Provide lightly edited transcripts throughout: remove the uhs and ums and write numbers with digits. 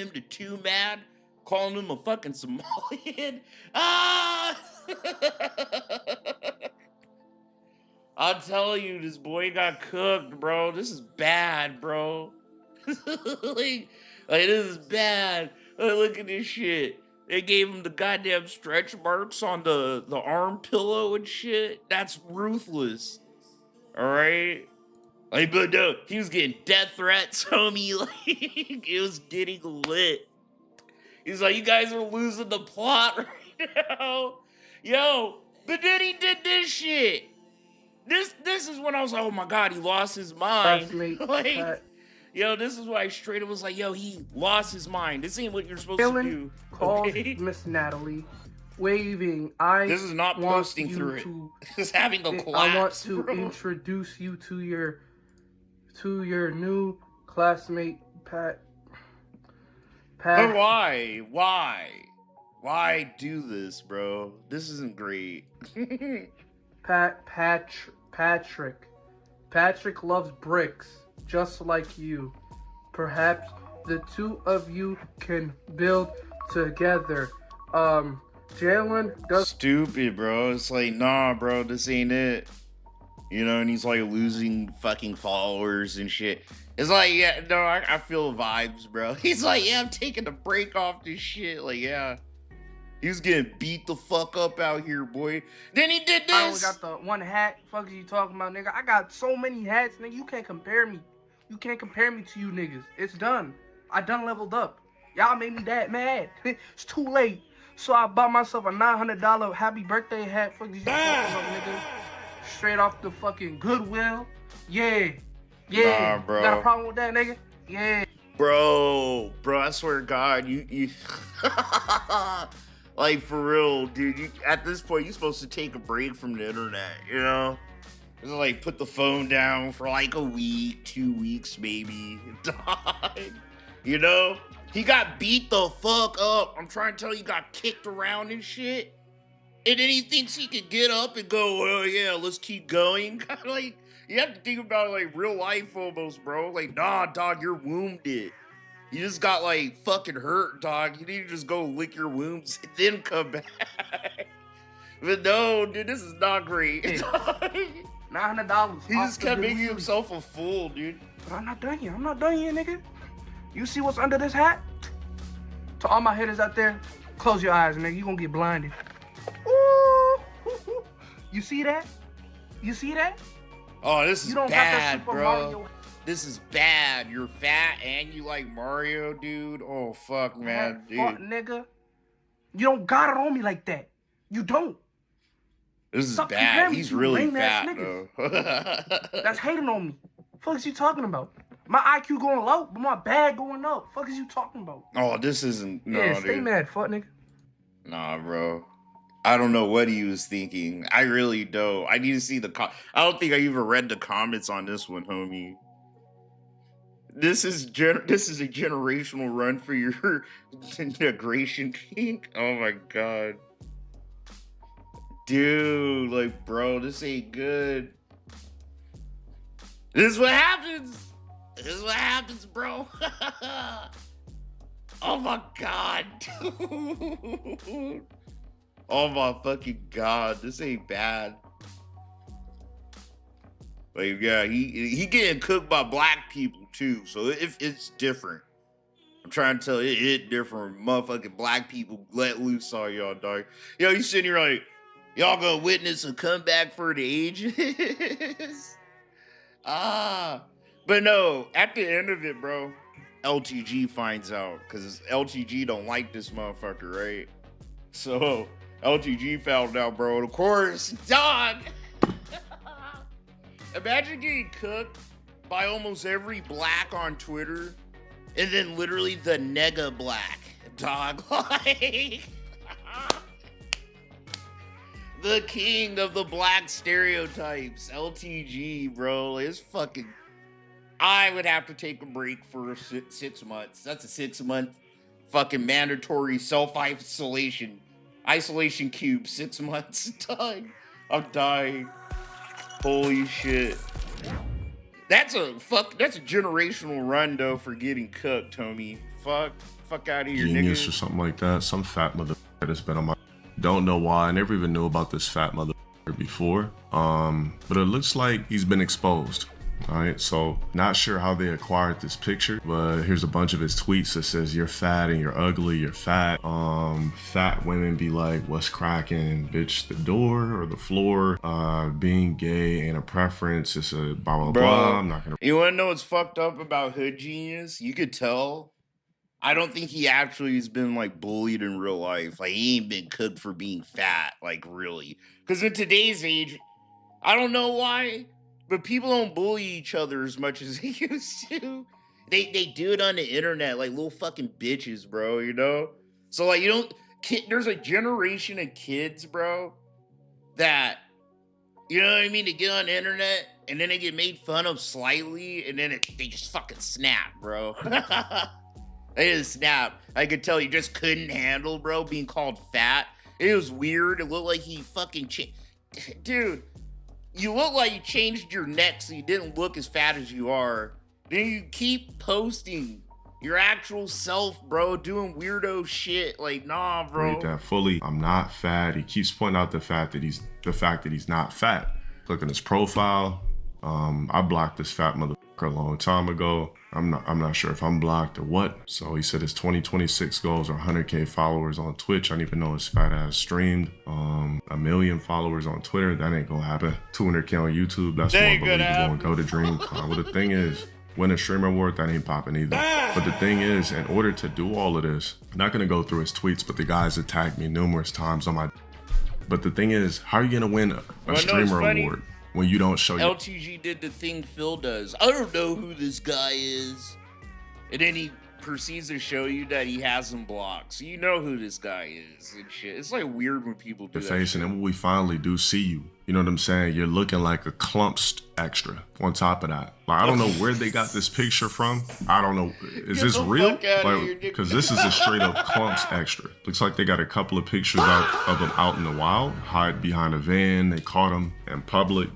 him to too mad, calling him a fucking Somalian. Ah! I'll tell you, this boy got cooked, bro. This is bad, bro. like, this is bad. Look at this shit. They gave him the goddamn stretch marks on the arm pillow and shit. That's ruthless. All right. Like, but no, he was getting death threats, homie. Like, it was getting lit. He's like, you guys are losing the plot right now. Yo, but then he did this shit. This is when I was like, oh my god, he lost his mind. Like, yo, this is why I straight up was like, yo, he lost his mind. This ain't what you're supposed to do. Calls Miss Natalie, waving. This is not posting through it. This is having a collapse. I want to introduce you to your new classmate, Pat. But why? Why do this, bro? This isn't great. Patrick. Patrick loves bricks, just like you. Perhaps the two of you can build together. Jalen does... Stupid, bro. It's like, nah, bro, this ain't it. You know, and he's like losing fucking followers and shit. It's like, yeah, no, I feel the vibes, bro. He's like, yeah, I'm taking a break off this shit. Like, yeah. He was getting beat the fuck up out here, boy. Then he did this. I only got the one hat. Fuck is you talking about, nigga? I got so many hats, nigga. You can't compare me. You can't compare me to you niggas. It's done. I done leveled up. Y'all made me that mad. It's too late. So I bought myself a $900 happy birthday hat. Fuck is you talking about, nigga? Straight off the fucking Goodwill. Yeah. Yeah. Nah, bro. You got a problem with that, nigga? Yeah. Bro, I swear to God, you like, for real, dude, at this point, you're supposed to take a break from the internet, you know? Just, like, put the phone down for, like, a week, 2 weeks, maybe. You know? He got beat the fuck up. I'm trying to tell you, he got kicked around and shit. And then he thinks he could get up and go, oh, yeah, let's keep going. Like, you have to think about it like real life almost, bro. Like, nah, dog, you're wounded. You just got, like, fucking hurt, dog. You need to just go lick your wounds and then come back. But no, dude, this is not great. $900. He just kept making himself a fool, dude. But I'm not done yet. I'm not done yet, nigga. You see what's under this hat? To all my hitters out there, close your eyes, nigga. You gonna get blinded. Ooh. You see that? You see that? Oh, this is bad, bro. Mario. This is bad. You're fat and you like Mario, dude. Oh, fuck, man, dude. Fuck, nigga. You don't got it on me like that. You don't. This is bad. He's really fat, though. That's hating on me. Fuck is you talking about? My IQ going low, but my bag going up. Fuck is you talking about? Oh, this isn't... No, yeah, stay dude. mad, fuck, nigga. Nah, bro. I don't know what he was thinking. I really don't. I need to see the... I don't think I even read the comments on this one, homie. This is a generational run for your integration king. Oh my god. Dude, like, bro, this ain't good. This is what happens. This is what happens, bro. Oh my god, dude. Oh my fucking god, this ain't bad. Like, yeah, he getting cooked by black people too, so it's different. I'm trying to tell you, it different. Motherfucking black people let loose on y'all, dog. Yo, you sitting here like, y'all gonna witness a comeback for the ages? But no, at the end of it, bro, LTG finds out, because LTG don't like this motherfucker, right? So LTG found out, bro, and of course, dog. Imagine getting cooked by almost every black on Twitter, and then literally the nega black, dog. Like, the king of the black stereotypes, LTG, bro. It's fucking... I would have to take a break for 6 months. That's a 6-month fucking mandatory self-isolation. Isolation cube, 6 months. Dog. I'm dying. Holy shit. That's a generational run, though, for getting cooked, homie. Fuck out of here, Genius nigga. or something like that. Some fat mother that's been on my. Don't know why. I never even knew about this fat mother before. But it looks like he's been exposed. All right, so not sure how they acquired this picture, but here's a bunch of his tweets that says you're fat and you're ugly, you're fat. Fat women be like, what's cracking, bitch, the door or the floor? Being gay ain't a preference, it's a blah blah blah. I'm not gonna. You wanna know what's fucked up about HoodGenius? You could tell. I don't think he actually has been like bullied in real life. Like he ain't been cooked for being fat, like really. Because in today's age, I don't know why, but people don't bully each other as much as they used to. They do it on the internet like little fucking bitches, bro, you know? So like you don't there's a generation of kids, bro, that you know what I mean, they get on the internet and then they get made fun of slightly and then they just fucking snap, bro. They just snap. I could tell you just couldn't handle, bro, being called fat. It was weird. It looked like he fucking dude, you look like you changed your neck so you didn't look as fat as you are. Then you keep posting your actual self, bro, doing weirdo shit. Like, nah, bro. Read that fully. I'm not fat. He keeps pointing out the fact that he's not fat. Look at his profile. I blocked this fat motherfucker a long time ago. I'm not sure if I'm blocked or what. So he said his 2026 goals are 100K followers on Twitch. I don't even know his fat ass streamed. 1 million followers on Twitter. That ain't gonna happen. 200K on YouTube. That's more believable and go to dream. Well, the thing is, win a streamer award, that ain't popping either. But the thing is, in order to do all of this, I'm not gonna go through his tweets, but the guys attacked me numerous times on my. But the thing is, how are you gonna win a streamer award when you don't show your LTG did the thing Phil does. I don't know who this guy is. And then he proceeds to show you that he has him blocked. So you know who this guy is and shit. It's like weird when people do that face, shit. and then when we finally do see you, you know what I'm saying? You're looking like a clumps extra on top of that. Like, I don't know where they got this picture from. I don't know. Is this real? Like, because this is a straight up clumps extra. Looks like they got a couple of pictures of him out in the wild, hide behind a van. They caught him in public.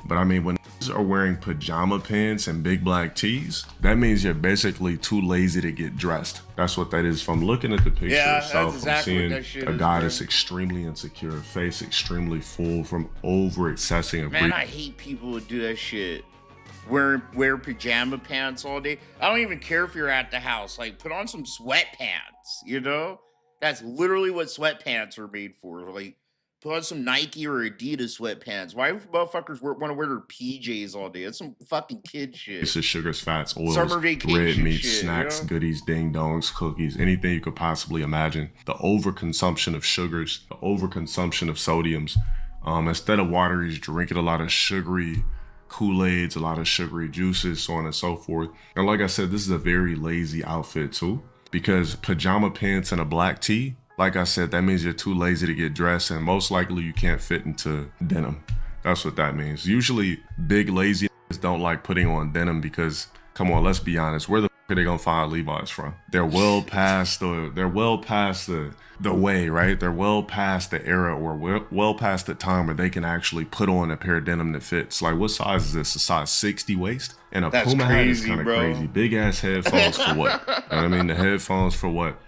But I mean, when are wearing pajama pants and big black tees, that means you're basically too lazy to get dressed. That's what that is. From looking at the picture itself, exactly I'm seeing a guy that's extremely insecure, face extremely full from over accessing a Man, I hate people who do that shit. Wear pajama pants all day. I don't even care if you're at the house. Like, put on some sweatpants, you know? That's literally what sweatpants are made for. Like, put on some Nike or Adidas sweatpants. Why do motherfuckers want to wear their PJs all day? That's some fucking kid shit. This is sugars, fats, oils, summer vacation red meat, shit, snacks, you know? goodies, ding dongs, cookies, anything you could possibly imagine. The overconsumption of sugars, the overconsumption of sodiums. Instead of water, he's drinking a lot of sugary Kool-Aids, a lot of sugary juices, so on and so forth. And like I said, this is a very lazy outfit too, because pajama pants and a black tee, like I said, that means you're too lazy to get dressed, and most likely you can't fit into denim. That's what that means. Usually big lazy don't like putting on denim because, come on, let's be honest, where the f are they gonna find Levi's from? They're well past the way, right? They're well past the era, or well past the time where they can actually put on a pair of denim that fits. Like, what size is this? A size 60 waist? And a Puma hat is kind of crazy. Big ass headphones for what? You know what I mean? The headphones for what?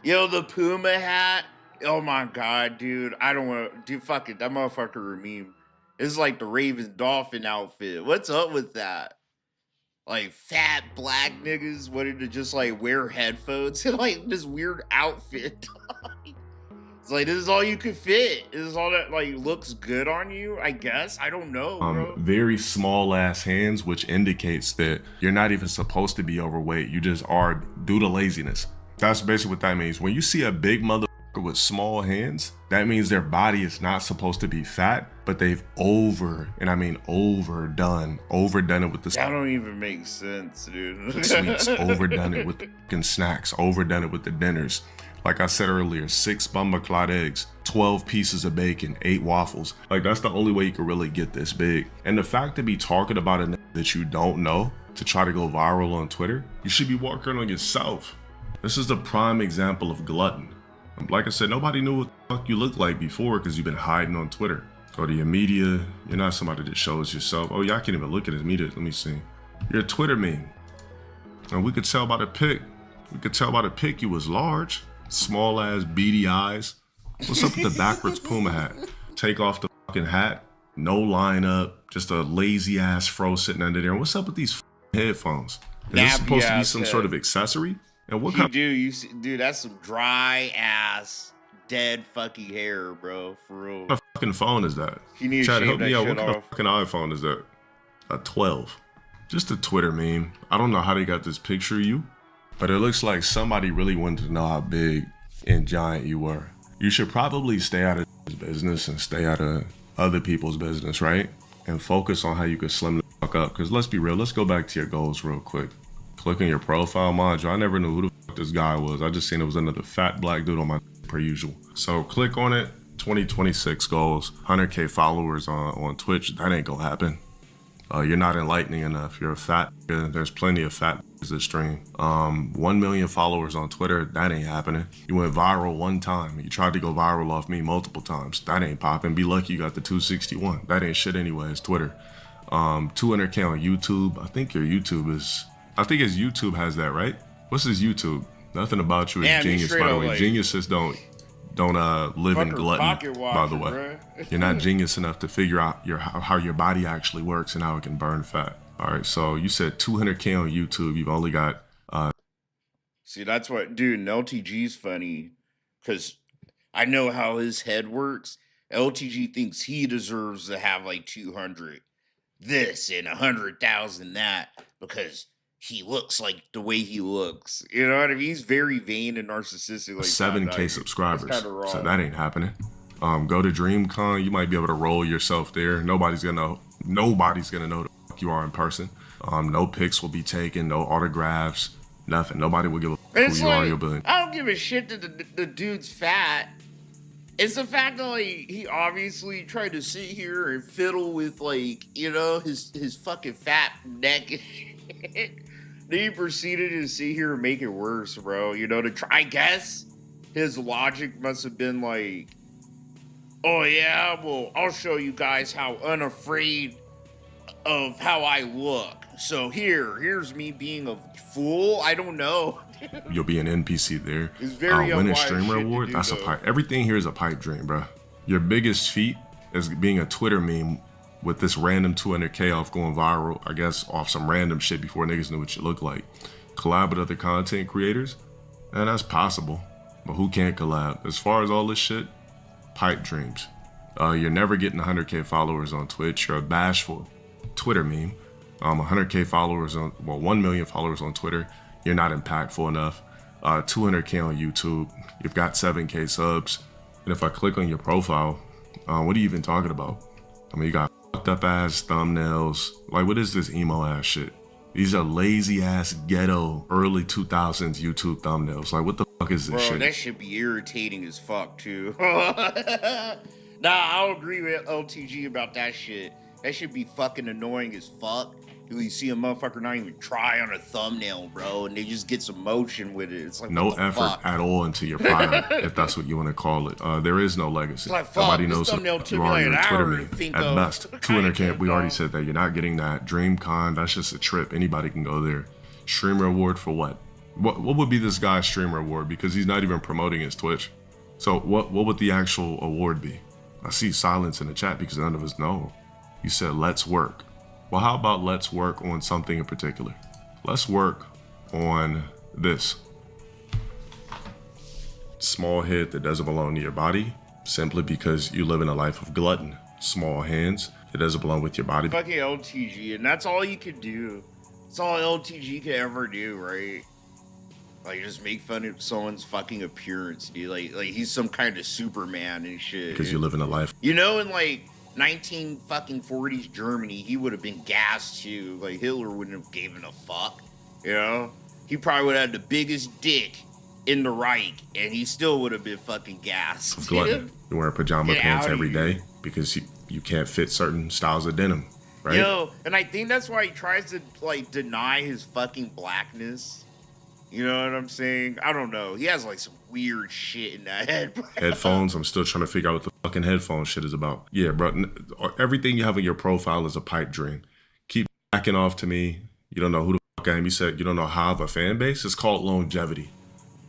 Yo, the Puma hat. Oh my god, dude. I don't want to. Dude, fuck it. That motherfucker a meme. It's like the Raven Dolphin outfit. What's up with that? Like, fat black niggas wanted to just like wear headphones and like this weird outfit. It's like, this is all you could fit. This is all that like looks good on you, I guess. I don't know, bro. Very small ass hands, which indicates that you're not even supposed to be overweight. You just are due to laziness. That's basically what that means. When you see a big motherfucker with small hands, that means their body is not supposed to be fat, but they've overdone it with the That don't even make sense, dude. sweets, overdone it with the fucking snacks, overdone it with the dinners. Like I said earlier, 6 bomba-clot eggs, 12 pieces of bacon, 8 waffles. Like, that's the only way you can really get this big. And the fact to be talking about a that you don't know to try to go viral on Twitter, you should be working on yourself. This is the prime example of glutton. Like I said, nobody knew what the fuck you looked like before because you've been hiding on Twitter. Go to your media. You're not somebody that shows yourself. Oh, y'all can't even look at his media. Let me see. You're a Twitter meme. And we could tell by the pic. We could tell by the pic you was large. Small ass beady eyes. What's up with the backwards Puma hat? Take off the fucking hat. No lineup. Just a lazy ass fro sitting under there. And what's up with these headphones? Is this supposed to be some sort of accessory? And what kind? Dude, that's some dry ass, dead fucking hair, bro. For real. What fucking phone is that? You need to Chad, shave help that me out. shit What kind off. of fucking iPhone is that? A 12. Just a Twitter meme. I don't know how they got this picture of you, but it looks like somebody really wanted to know how big and giant you were. You should probably stay out of this business and stay out of other people's business, right? And focus on how you can slim the fuck up. Because let's be real, let's go back to your goals real quick. Click on your profile, mind you. I never knew who the fuck this guy was. I just seen it was another fat black dude on my per usual. So click on it. 2026 goals, 100K followers on Twitch. That ain't gonna happen. You're not enlightening enough. You're a fat. There's plenty of fat that stream. 1 million followers on Twitter. That ain't happening. You went viral one time. You tried to go viral off me multiple times. That ain't popping. Be lucky you got the 261. That ain't shit anyway. It's Twitter. 200K on YouTube. I think his YouTube has that, right? What's his YouTube? Nothing about you is genius, by the way. Like, geniuses don't live in gluttony, by the way. Bro. You're not genius enough to figure out how your body actually works and how it can burn fat. All right, so you said 200K on YouTube. You've only got... See, that's what... Dude, and LTG's funny, because I know how his head works. LTG thinks he deserves to have like 200 this and 100,000 that, because... he looks like the way he looks. You know what I mean? He's very vain and narcissistic. Like 7K subscribers. So that ain't happening. Go to DreamCon. You might be able to roll yourself there. Nobody's gonna know the fuck you are in person. No pics will be taken. No autographs. Nothing. Nobody will give a fuck who you are. You'll be. I don't give a shit that the dude's fat. It's the fact that like he obviously tried to sit here and fiddle with like, you know, his fucking fat neck and shit. Then he proceeded to sit here and make it worse, bro. You know, to try. I guess his logic must have been like, oh yeah, well, I'll show you guys how unafraid of how I look. So here's me being a fool. I don't know. You'll be an NPC there. It's very win a unwise streamer shit to award. do, That's though. a pipe. Everything here is a pipe dream, bro. Your biggest feat is being a Twitter meme with this random 200K off going viral, I guess, off some random shit before niggas knew what you look like. Collab with other content creators? And that's possible. But who can't collab? As far as all this shit, pipe dreams. You're never getting 100K followers on Twitch. You're a bashful Twitter meme. 100K followers on, 1 million followers on Twitter. You're not impactful enough. 200K on YouTube. You've got 7K subs. And if I click on your profile, what are you even talking about? I mean, you got fucked up ass thumbnails. Like, what is this emo ass shit? These are lazy ass ghetto early 2000s YouTube thumbnails. Like, what the fuck is this shit? That should be irritating as fuck too. Nah, I'll agree with LTG about that shit. That should be fucking annoying as fuck. You see a motherfucker not even try on a thumbnail, bro, and they just get some motion with it. It's like no what the effort fuck? at all into your product, if that's what you want to call it. There is no legacy. Like, fuck, Nobody this knows thumbnail who took you me are. like You're an a Twitter hour to meme. think At of. best, 200K. We already said that. You're not getting that. DreamCon, that's just a trip. Anybody can go there. Streamer award for what? What would be this guy's streamer award? Because he's not even promoting his Twitch. So what would the actual award be? I see silence in the chat because none of us know. You said let's work. Well, how about let's work on something in particular? Let's work on this. Small head that doesn't belong to your body simply because you live in a life of glutton. Small hands, it doesn't belong with your body. Fucking LTG, and that's all you could do. That's all LTG could ever do, right? Like, just make fun of someone's fucking appearance, dude. Like he's some kind of Superman and shit. Because you live in a life. You know, in like 1940s Germany, he would have been gassed too. Like, Hitler wouldn't have given a fuck. You know? He probably would have had the biggest dick in the Reich, and he still would have been fucking gassed. Glutton. You wear pajama Get pants out of every here. day because you can't fit certain styles of denim, right? Yo, and I think that's why he tries to, like, deny his fucking blackness. You know what I'm saying? I don't know. He has, like, some weird shit in that head. Headphones, I'm still trying to figure out what the fucking headphone shit is about. Yeah, bro, everything you have in your profile is a pipe dream. Keep backing off to me. You don't know who the fuck at him. He said, you don't know how I have a fan base? It's called longevity.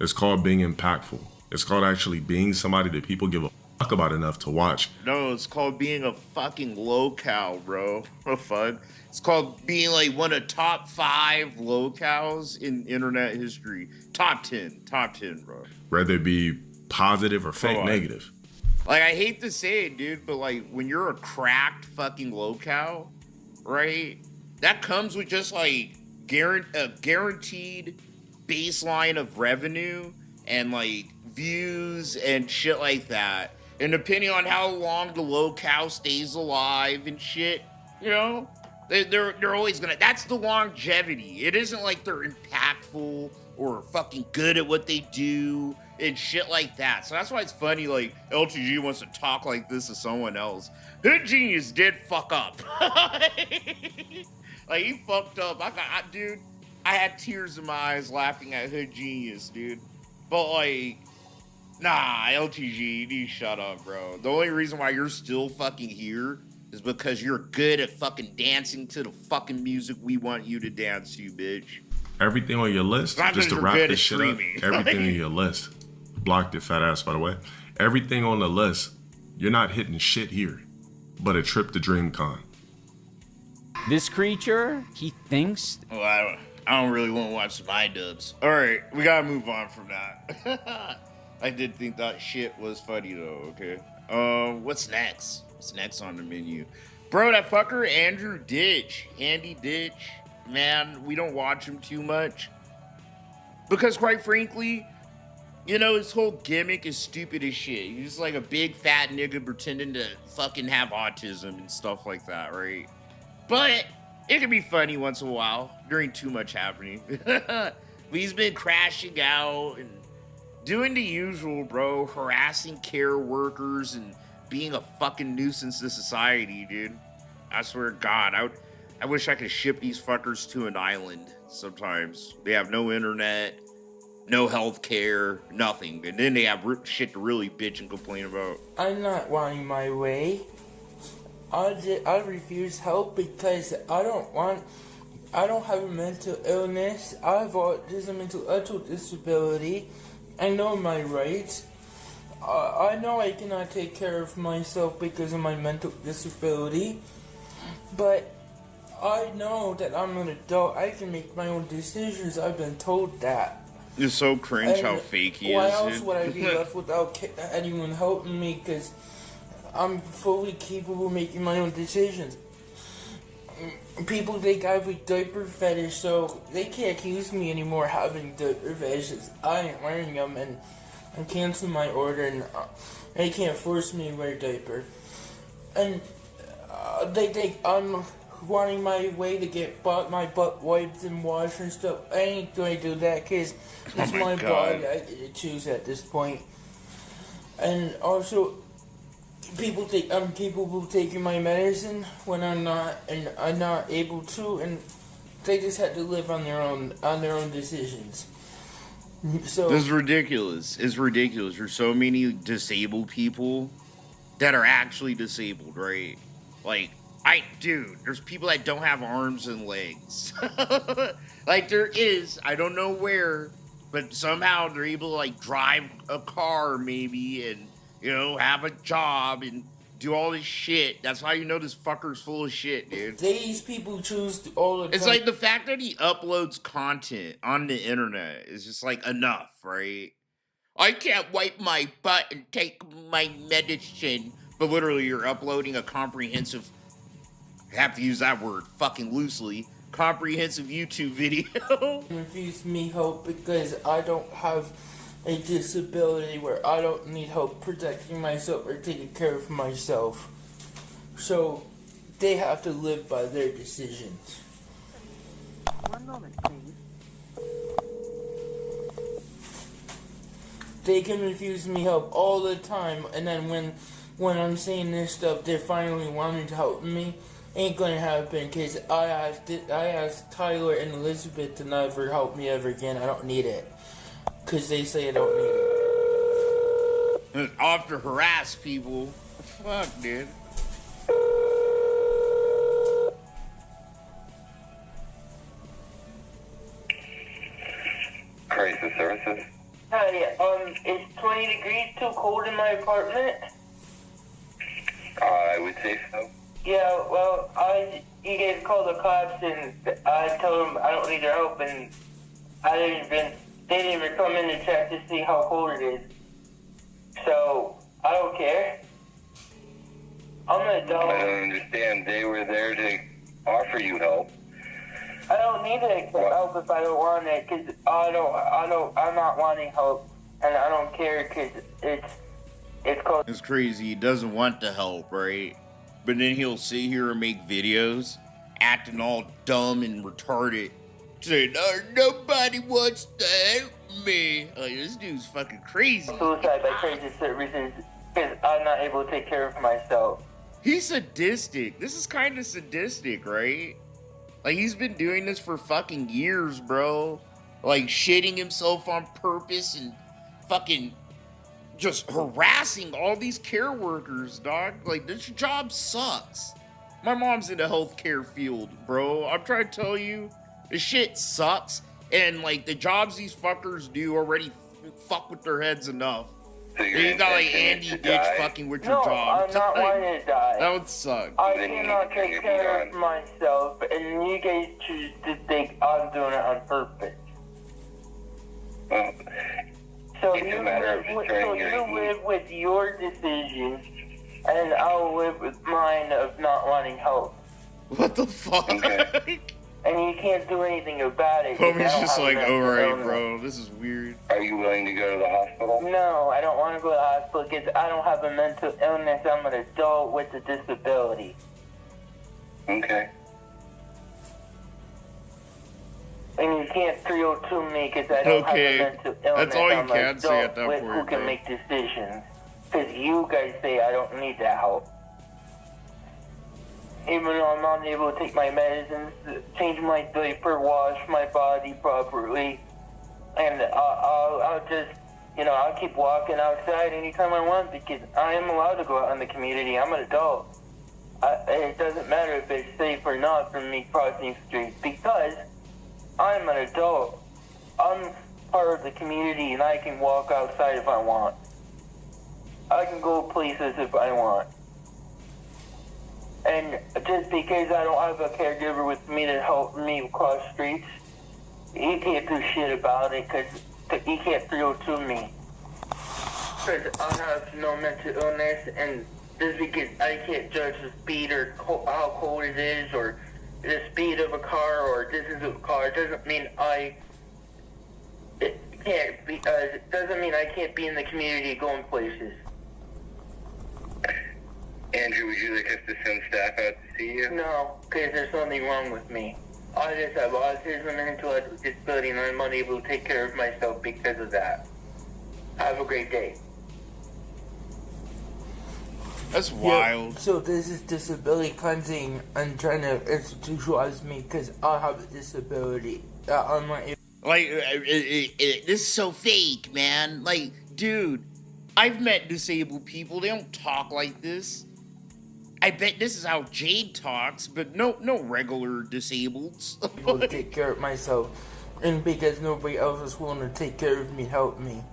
It's called being impactful. It's called actually being somebody that people give a fuck about enough to watch. No, it's called being a fucking Lolcow, bro. What the fuck? It's called being like one of top 5 Lolcows in internet history. Top 10, bro. Whether it be positive or fake negative. Like, I hate to say it, dude, but like when you're a cracked fucking Lolcow, right? That comes with just like a guaranteed baseline of revenue and like views and shit like that. And depending on how long the Lolcow stays alive and shit, you know, they're always gonna. That's the longevity. It isn't like they're impactful or fucking good at what they do and shit like that. So that's why it's funny. Like LTG wants to talk like this to someone else. HoodGenius did fuck up. Like he fucked up. Dude, I had tears in my eyes laughing at HoodGenius, dude. But like, nah, LTG, you need to shut up, bro. The only reason why you're still fucking here is because you're good at fucking dancing to the fucking music we want you to dance to, bitch. Everything on your list, just to wrap this shit up, everything on your list. Blocked it, fat ass, by the way. Everything on the list, you're not hitting shit here, but a trip to DreamCon. This creature, he thinks... Well, I don't really want to watch some iDubbbz. All right, we gotta move on from that. I did think that shit was funny though, okay? What's next? What's next on the menu? Bro, that fucker Andrew Ditch, Andy Ditch, man, we don't watch him too much. Because quite frankly, you know, his whole gimmick is stupid as shit. He's just like a big fat nigga pretending to fucking have autism and stuff like that, right? But it can be funny once in a while during too much happening. But he's been crashing out and doing the usual, bro. Harassing care workers and being a fucking nuisance to society, dude. I swear to God, I wish I could ship these fuckers to an island sometimes. They have no internet, no health care, nothing. And then they have shit to really bitch and complain about. I'm not wanting my way. I refuse help because I don't have a mental illness. I have autism, intellectual disability. I know my rights. I know I cannot take care of myself because of my mental disability. But I know that I'm an adult. I can make my own decisions. I've been told that. It's so cringe how fake he is. Why else would I be left without anyone helping me? Because I'm fully capable of making my own decisions. People think I have a diaper fetish, so they can't accuse me anymore having diaper fetishes. I ain't wearing them, and I'm canceling my order, and they can't force me to wear a diaper. And they think I'm wanting my way to get my butt wiped and washed and stuff. I ain't going to do that because it's my body. I get to choose at this point. And also, people think I'm capable of taking my medicine when I'm not, and I'm not able to, and they just had to live on their own decisions. So this is ridiculous. It's ridiculous. There's so many disabled people that are actually disabled, right? Like, dude, there's people that don't have arms and legs. Like, there is, I don't know where, but somehow they're able to, like, drive a car, maybe, and, you know, have a job and do all this shit. That's how you know this fucker's full of shit, dude. These people choose all the time. It's like the fact that he uploads content on the internet is just, like, enough, right? I can't wipe my butt and take my medicine. But literally, you're uploading a comprehensive, I have to use that word fucking loosely, comprehensive YouTube video. Refuse me help because I don't have a disability where I don't need help protecting myself or taking care of myself. So they have to live by their decisions. One moment, please. They can refuse me help all the time, and then when I'm saying this stuff, they're finally wanting to help me. Ain't gonna happen because I asked Tyler and Elizabeth to never help me ever again. I don't need it because they say I don't need it. Off to harass people. Fuck, dude. Is 20 degrees too cold in my apartment? I would say so. Yeah, well, you guys called the cops and I told them I don't need their help, and they didn't even come in to check to see how cold it is. So, I don't care. I'm an adult. I don't understand. They were there to offer you help. I don't need help if I don't want it, because I'm not wanting help, and I don't care, because it's called... It's crazy. He doesn't want the help, right? But then he'll sit here and make videos acting all dumb and retarded, saying, oh, nobody wants to help me. Like, this dude's fucking crazy. Suicide by crisis services, because I'm not able to take care of myself. He's sadistic. This is kind of sadistic, right? Like, he's been doing this for fucking years, bro. Like, shitting himself on purpose and fucking just harassing all these care workers, dog. Like, this job sucks. My mom's in the healthcare field, bro. I'm trying to tell you, this shit sucks. And, like, the jobs these fuckers do already fuck with their heads enough. So You got, like, Andy Ditch fucking with your job. I'm not wanting to die. That would suck. I cannot take care of myself, and you guys choose to think I'm doing it on purpose. Well, So it's a matter of just turning your heat. live with your decisions, and I'll live with mine of not wanting help. What the fuck? Okay. And you can't do anything about it. Homie's just like, oh alright, bro, this is weird. Are you willing to go to the hospital? No, I don't want to go to the hospital because I don't have a mental illness. I'm an adult with a disability. Okay. And you can't 302 me because I don't have a mental illness. That's all you I'm can an say at adult that with point, who can bro. make decisions. Because you guys say I don't need that help. Even though I'm not able to take my medicines, change my diaper, wash my body properly, and I'll just, I'll keep walking outside anytime I want because I am allowed to go out in the community. I'm an adult. It doesn't matter if it's safe or not for me crossing streets because I'm an adult. I'm part of the community and I can walk outside if I want. I can go places if I want. And just because I don't have a caregiver with me to help me cross streets, he can't do shit about it because he can't 302 me. Because I have no mental illness, and just because I can't judge the speed or how cold it is or the speed of a car or distance of a car doesn't mean it doesn't mean I can't be in the community going places. Andrew, would you like us to send staff out to see you? No, because there's something wrong with me. I just have autism and intellectual disability, and I'm unable to take care of myself because of that. Have a great day. That's wild. Yeah, so this is disability cleansing and trying to institutionalize me because I have a disability. I'm not able. Like, this is so fake, man. Like, dude, I've met disabled people. They don't talk like this. I bet this is how Jade talks, but no regular disableds. To take care of myself, and because nobody else is willing to take care of me, help me.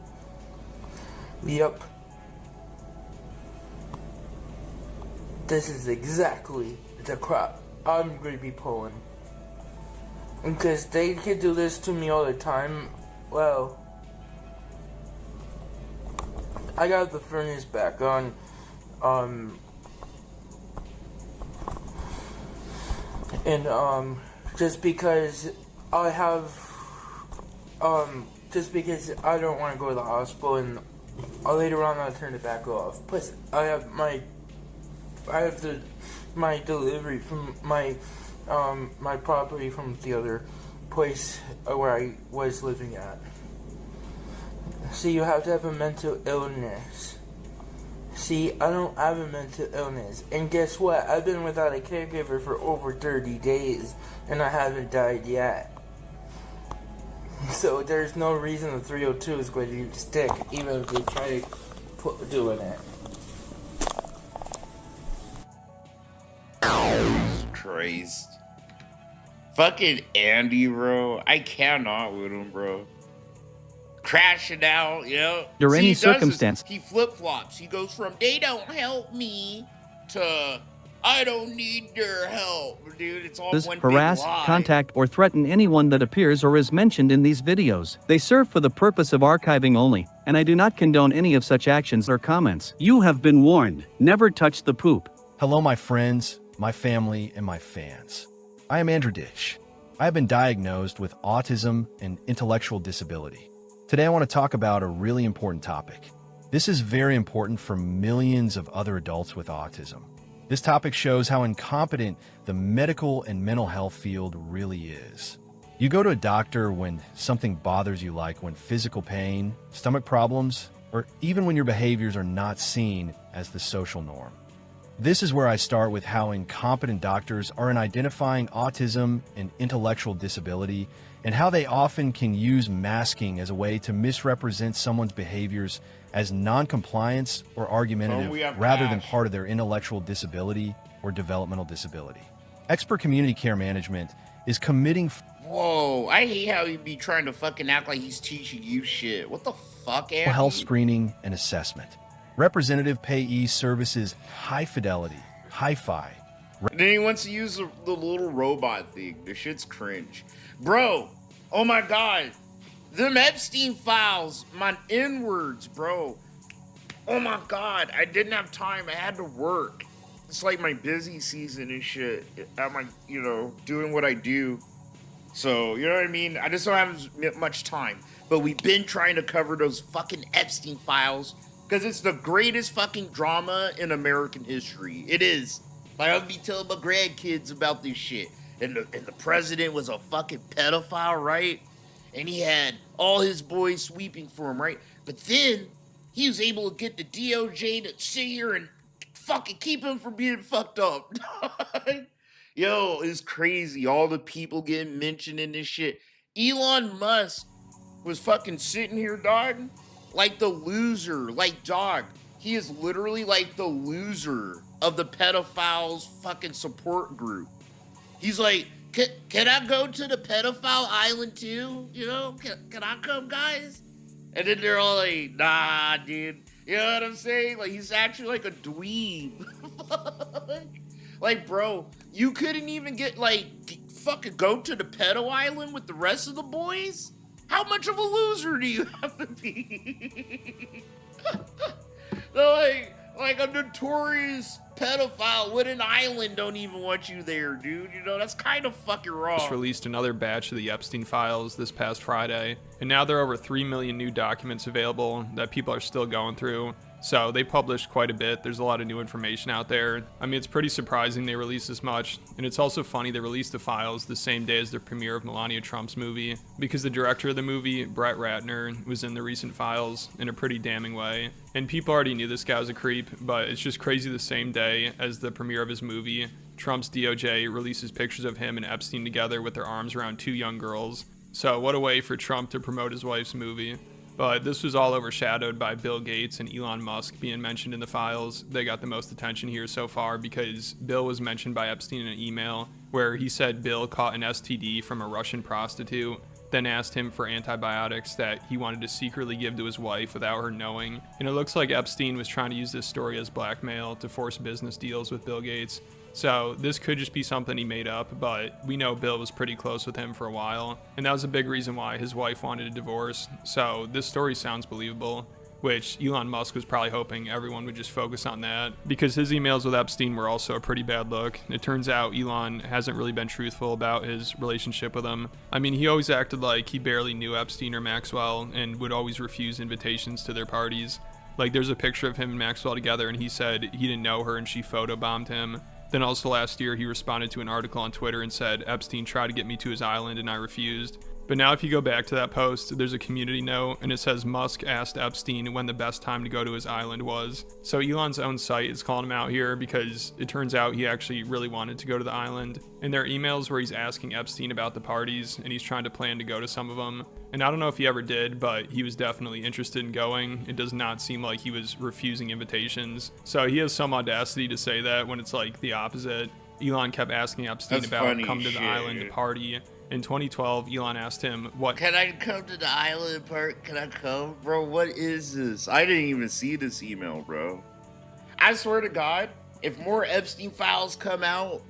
Yep. This is exactly the crap I'm going to be pulling. Because they can do this to me all the time. Well, I got the furnace back on. Just because I have, just because I don't want to go to the hospital, and later on I'll turn it back off. Plus, I have my delivery from my property from the other place where I was living at. See, you have to have a mental illness. See, I don't have a mental illness. And guess what? I've been without a caregiver for over 30 days, and I haven't died yet. So there's no reason the 302 is going to stick, even if they try to doing it. Jesus Christ. Fucking Andy, bro. I cannot with him, bro. crashing out, you know. Under See, any he does circumstance. this. He flip-flops. He goes from they don't help me to I don't need their help, dude. It's all one big Harass, lie. contact, or threaten anyone that appears or is mentioned in these videos. They serve for the purpose of archiving only, and I do not condone any of such actions or comments. You have been warned. Never touch the poop. Hello, my friends, my family, and my fans. I am Andrew Ditch. I have been diagnosed with autism and intellectual disability. Today, I want to talk about a really important topic. This is very important for millions of other adults with autism. This topic shows how incompetent the medical and mental health field really is. You go to a doctor when something bothers you, like when physical pain, stomach problems, or even when your behaviors are not seen as the social norm. This is where I start with how incompetent doctors are in identifying autism and intellectual disability, and how they often can use masking as a way to misrepresent someone's behaviors as non-compliance or argumentative rather than part of their intellectual disability or developmental disability. Expert community care management is committing Whoa, I hate how he be trying to fucking act like he's teaching you shit. What the fuck, Andy? health screening and assessment. Representative payee services high fidelity, hi-fi. And then he wants to use the little robot thing. The shit's cringe. Bro, oh my god. Them Epstein files, my N-words, bro. Oh my god, I didn't have time. I had to work. It's like my busy season and shit. At my, you know, doing what I do. So, you know what I mean? I just don't have much time. But we've been trying to cover those fucking Epstein files because it's the greatest fucking drama in American history. It is. Like, I'll be telling my grandkids about this shit. And the president was a fucking pedophile, right? And he had all his boys sweeping for him, right? But then he was able to get the DOJ to sit here and fucking keep him from being fucked up. Yo, it's crazy. All the people getting mentioned in this shit. Elon Musk was fucking sitting here, dog, like the loser. Like, dog, he is literally like the loser of the pedophiles fucking support group. He's like, can I go to the pedophile island too? You know, can I come, guys? And then they're all like, nah, dude. You know what I'm saying? Like, he's actually like a dweeb. Like, bro, you couldn't even get, like, fucking go to the pedo island with the rest of the boys? How much of a loser do you have to be? like a notorious pedophile with an island don't even want you there, dude. You know, that's kind of fucking wrong. Just released another batch of the Epstein files this past Friday, and now there are over 3 million new documents available that people are still going through. So they published quite a bit. There's a lot of new information out there. I mean, it's pretty surprising they released this much. And it's also funny they released the files the same day as the premiere of Melania Trump's movie, because the director of the movie, Brett Ratner, was in the recent files in a pretty damning way. And people already knew this guy was a creep, but it's just crazy the same day as the premiere of his movie, Trump's DOJ releases pictures of him and Epstein together with their arms around 2 young girls. So what a way for Trump to promote his wife's movie. But this was all overshadowed by Bill Gates and Elon Musk being mentioned in the files. They got the most attention here so far because Bill was mentioned by Epstein in an email where he said Bill caught an STD from a Russian prostitute, then asked him for antibiotics that he wanted to secretly give to his wife without her knowing. And it looks like Epstein was trying to use this story as blackmail to force business deals with Bill Gates. So this could just be something he made up, but we know Bill was pretty close with him for a while, and that was a big reason why his wife wanted a divorce. So this story sounds believable, which Elon Musk was probably hoping everyone would just focus on that, because his emails with Epstein were also a pretty bad look. It turns out Elon hasn't really been truthful about his relationship with him. I mean, he always acted like he barely knew Epstein or Maxwell and would always refuse invitations to their parties. Like, there's a picture of him and Maxwell together, and he said he didn't know her and she photobombed him. Then also last year, he responded to an article on Twitter and said, Epstein tried to get me to his island and I refused. But now if you go back to that post, there's a community note and it says Musk asked Epstein when the best time to go to his island was. So Elon's own site is calling him out here because it turns out he actually really wanted to go to the island. And there are emails where he's asking Epstein about the parties and he's trying to plan to go to some of them. And I don't know if he ever did, but he was definitely interested in going. It does not seem like he was refusing invitations. So he has some audacity to say that when it's like the opposite. Elon kept asking Epstein about come to the island to party, In 2012, Elon asked him what. Can I come to the island park? Can I come? Bro, what is this? I didn't even see this email, bro. I swear to God, if more Epstein files come out,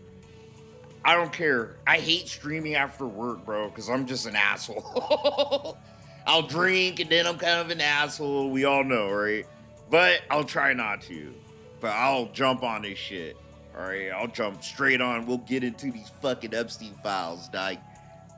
I don't care. I hate streaming after work, bro, because I'm just an asshole. I'll drink and then I'm kind of an asshole. We all know, right? But I'll try not to. But I'll jump on this shit. All right, I'll jump straight on. We'll get into these fucking Epstein files, dog.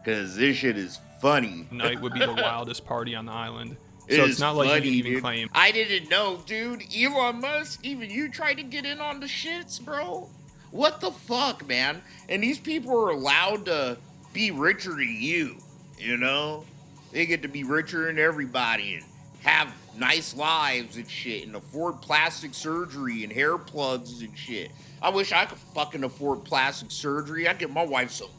Because this shit is funny. Night would be the wildest party on the island. So it's not like he can even claim. I didn't know, dude. Elon Musk, even you tried to get in on the shits, bro. What the fuck, man? And these people are allowed to be richer than you, you know? They get to be richer than everybody and have nice lives and shit and afford plastic surgery and hair plugs and shit. I wish I could fucking afford plastic surgery. I'd get my wife some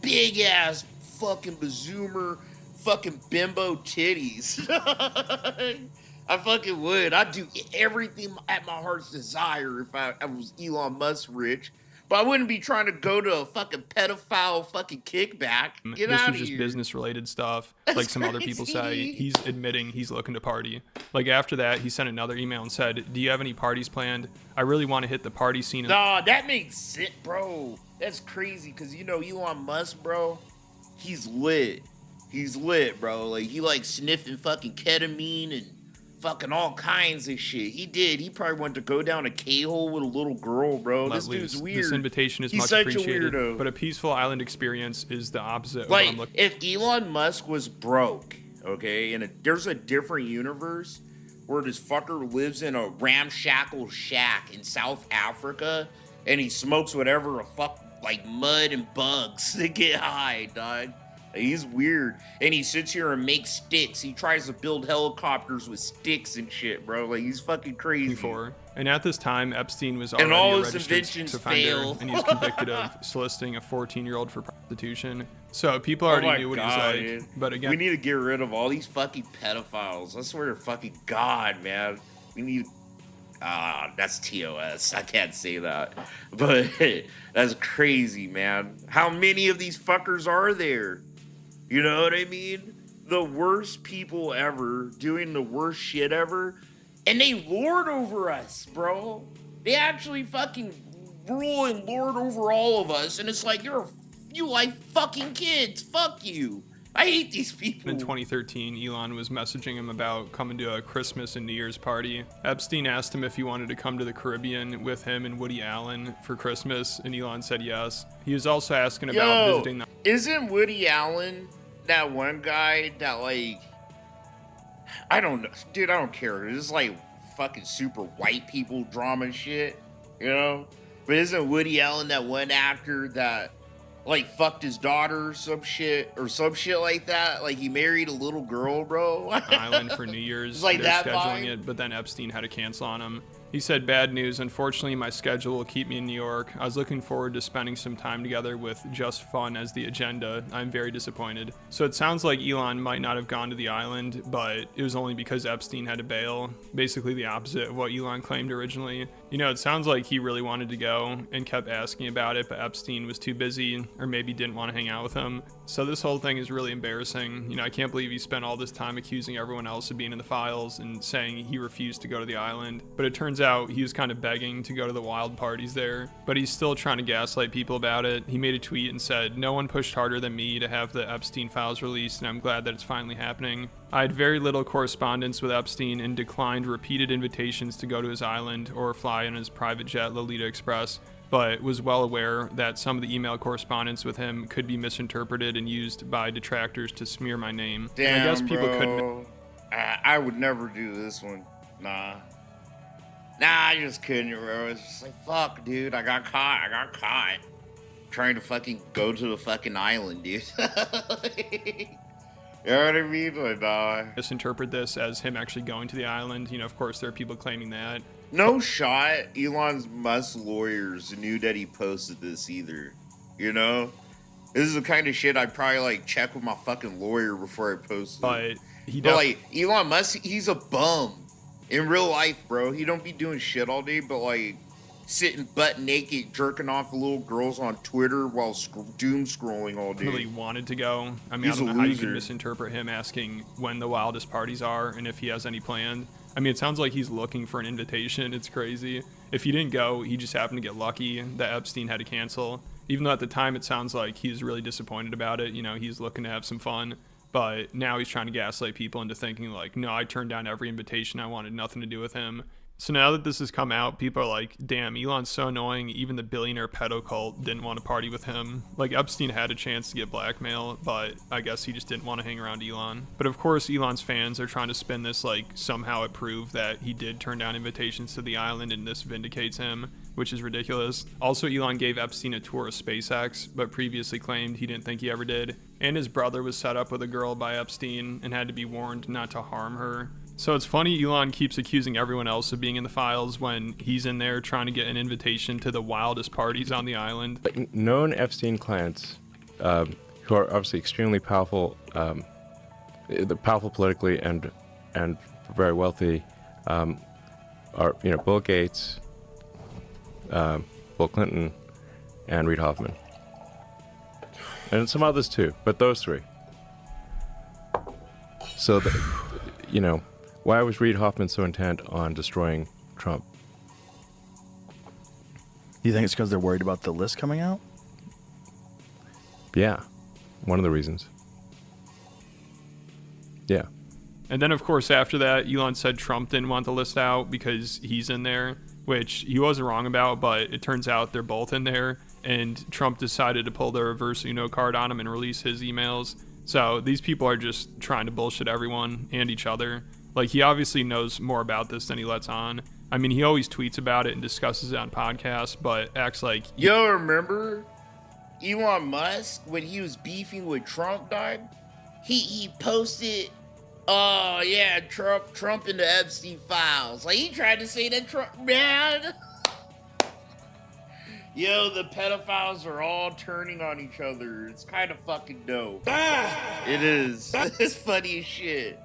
big ass fucking bazoomer fucking bimbo titties. I fucking would. I'd do everything at my heart's desire if I was Elon Musk rich. But I wouldn't be trying to go to a fucking pedophile fucking kickback. Get this out was of just here. business-related stuff. That's like some other people say, crazy. he's admitting he's looking to party. Like after that, he sent another email and said, "Do you have any parties planned? I really want to hit the party scene." Nah, that makes sense, bro. That's crazy, because you know Elon Musk, bro, he's lit. He's lit, bro. Like, he like sniffing fucking ketamine and fucking all kinds of shit. He probably went to go down a K-hole with a little girl, bro. This dude's weird. This invitation is He's much such appreciated, a weirdo. but a peaceful island experience is the opposite of Like, what I'm looking. if Elon Musk was broke, okay, and there's a different universe where this fucker lives in a ramshackle shack in South Africa, and he smokes whatever a fuck, like mud and bugs to get high, dog. He's weird. And he sits here and makes sticks. He tries to build helicopters with sticks and shit, bro. Like, he's fucking crazy. Before. And at this time, Epstein was already And all a his registered inventions sex offender, fail. and he was convicted of soliciting a 14-year-old for prostitution. So people already knew what he was like. Dude. But again, we need to get rid of all these fucking pedophiles. I swear to fucking God, man. We need... that's TOS. I can't say that. But that's crazy, man. How many of these fuckers are there? You know what I mean? The worst people ever, doing the worst shit ever, and they lord over us, bro. They actually fucking rule and lord over all of us, and it's like, you like fucking kids. Fuck you. I hate these people. in 2013, Elon was messaging him about coming to a Christmas and New Year's party. Epstein asked him if he wanted to come to the Caribbean with him and Woody Allen for Christmas, and Elon said yes. He was also asking about visiting the... Isn't Woody Allen that one guy that, like, I don't know, dude, I don't care. It's like fucking super white people drama shit, you know? But isn't Woody Allen that one actor that, like, fucked his daughter or some shit like that? Like, he married a little girl, bro. Island for New Year's. It's like They're that scheduling vibe? it, but then Epstein had to cancel on him. He said, "Bad news. Unfortunately, my schedule will keep me in New York. I was looking forward to spending some time together with just fun as the agenda. I'm very disappointed." So it sounds like Elon might not have gone to the island, but it was only because Epstein had to bail. Basically the opposite of what Elon claimed originally. You know, it sounds like he really wanted to go and kept asking about it, but Epstein was too busy or maybe didn't want to hang out with him. So this whole thing is really embarrassing. You know, I can't believe he spent all this time accusing everyone else of being in the files and saying he refused to go to the island. But it turns out he was kind of begging to go to the wild parties there, but he's still trying to gaslight people about it. He made a tweet and said, "No one pushed harder than me to have the Epstein files released, and I'm glad that it's finally happening. I had very little correspondence with Epstein and declined repeated invitations to go to his island or fly on his private jet Lolita Express, but was well aware that some of the email correspondence with him could be misinterpreted and used by detractors to smear my name." Damn, and I guess people bro. couldn't. I would never do this one. Nah, I just couldn't, bro. It's just like, fuck, dude. I got caught. Trying to fucking go to the fucking island, dude. You know what I mean? Like, nah. Misinterpret this as him actually going to the island. You know, of course, there are people claiming that. No shot Elon Musk's lawyers knew that he posted this either. You know? This is the kind of shit I'd probably, like, check with my fucking lawyer before I post it. But like, Elon Musk, he's a bum. In real life, bro. He don't be doing shit all day, but, like, sitting butt naked, jerking off little girls on Twitter while doom scrolling all day. Really wanted to go. I mean, He's I don't a know how you loser. can misinterpret him asking when the wildest parties are and if he has any planned. I mean, it sounds like he's looking for an invitation. It's crazy. If he didn't go, he just happened to get lucky that Epstein had to cancel. Even though at the time it sounds like he's really disappointed about it. You know, he's looking to have some fun. But now he's trying to gaslight people into thinking like, no, I turned down every invitation. I wanted nothing to do with him. So now that this has come out, people are like, damn, Elon's so annoying. Even the billionaire pedo cult didn't want to party with him. Like, Epstein had a chance to get blackmail, but I guess he just didn't want to hang around Elon. But of course, Elon's fans are trying to spin this like somehow it proved that he did turn down invitations to the island and this vindicates him, which is ridiculous. Also, Elon gave Epstein a tour of SpaceX, but previously claimed he didn't think he ever did. And his brother was set up with a girl by Epstein and had to be warned not to harm her. So it's funny Elon keeps accusing everyone else of being in the files when he's in there trying to get an invitation to the wildest parties on the island. Known Epstein clients, who are obviously extremely powerful, powerful politically and very wealthy, are Bill Gates, Bill Clinton, and Reid Hoffman, and some others too, but those three. So, why was Reid Hoffman so intent on destroying Trump? Do you think it's because they're worried about the list coming out? Yeah, one of the reasons. Yeah. And then, of course, after that, Elon said Trump didn't want the list out because he's in there, which he wasn't wrong about, but it turns out they're both in there, and Trump decided to pull the reverse Uno card on him and release his emails. So these people are just trying to bullshit everyone and each other. Like, he obviously knows more about this than he lets on. I mean, he always tweets about it and discusses it on podcasts, but acts like... Yo, remember Elon Musk, when he was beefing with Trump, dog? He posted, oh, yeah, Trump in the Epstein files. Like, he tried to say that Trump... Man! Yo, the pedophiles are all turning on each other. It's kind of fucking dope. It is. It's funny as shit.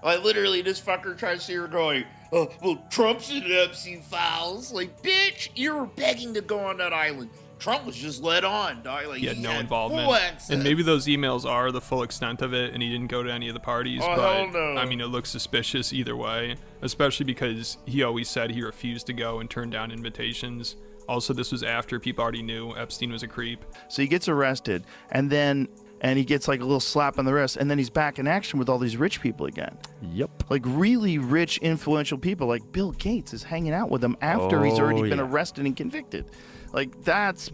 Like, literally, this fucker tries to see her going, oh, well, Trump's in the Epstein files. Like, bitch, you were begging to go on that island. Trump was just let on, dog. Like, he had no had involvement. Full access. And maybe those emails are the full extent of it, and he didn't go to any of the parties. Oh, but hell no. I mean, it looks suspicious either way, especially because he always said he refused to go and turned down invitations. Also, this was after people already knew Epstein was a creep. So he gets arrested, and he gets like a little slap on the wrist, and then he's back in action with all these rich people again. Yep. Like really rich, influential people. Like Bill Gates is hanging out with him after he's already been arrested and convicted. Like, that's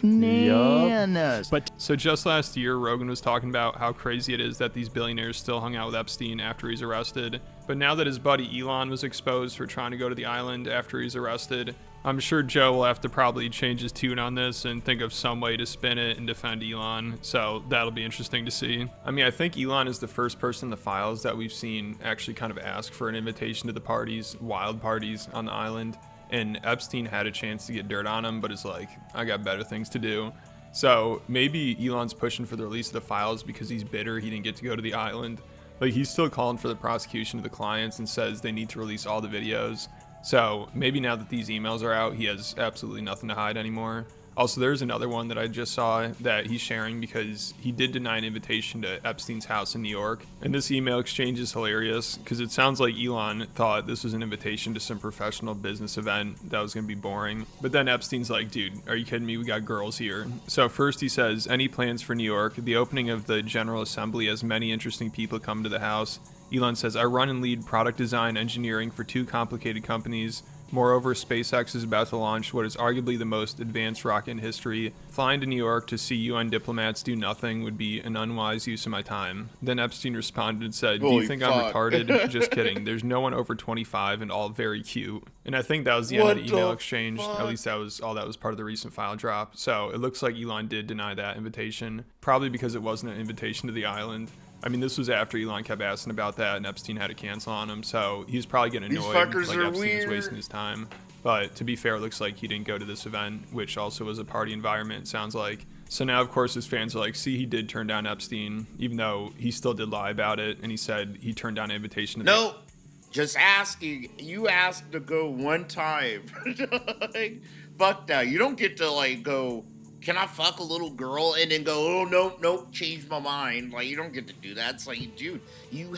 bananas. But so just last year, Rogan was talking about how crazy it is that these billionaires still hung out with Epstein after he's arrested. But now that his buddy Elon was exposed for trying to go to the island after he's arrested, I'm sure Joe will have to probably change his tune on this and think of some way to spin it and defend Elon. So that'll be interesting to see. I mean, I think Elon is the first person in the files that we've seen actually kind of ask for an invitation to the parties, wild parties on the island. And Epstein had a chance to get dirt on him, but is like, I got better things to do. So maybe Elon's pushing for the release of the files because he's bitter he didn't get to go to the island. Like, he's still calling for the prosecution of the clients and says they need to release all the videos. So maybe now that these emails are out, he has absolutely nothing to hide anymore. Also, there's another one that I just saw that he's sharing because he did deny an invitation to Epstein's house in New York. And this email exchange is hilarious because it sounds like Elon thought this was an invitation to some professional business event that was going to be boring. But then Epstein's like, dude, are you kidding me? We got girls here. So first he says, any plans for New York? The opening of the General Assembly has many interesting people come to the house. Elon says, I run and lead product design engineering for 2 complicated companies. Moreover, SpaceX is about to launch what is arguably the most advanced rocket in history. Flying to New York to see UN diplomats do nothing would be an unwise use of my time. Then Epstein responded and said, do you think I'm retarded? Just kidding. There's no one over 25 and all very cute. And I think that was the end of the email exchange. At least that was all that was part of the recent file drop. So it looks like Elon did deny that invitation, probably because it wasn't an invitation to the island. I mean, this was after Elon kept asking about that and Epstein had to cancel on him, so he's probably getting annoyed. These fuckers like are Epstein weird. was wasting his time. But to be fair, it looks like he didn't go to this event, which also was a party environment, it sounds like. So now, of course, his fans are like, see, he did turn down Epstein, even though he still did lie about it, and he said he turned down an invitation to Nope. Just asking. You asked to go one time. Like, fuck that. You don't get to like go, can I fuck a little girl and then go, oh nope, change my mind. Like, you don't get to do that. It's like, dude, you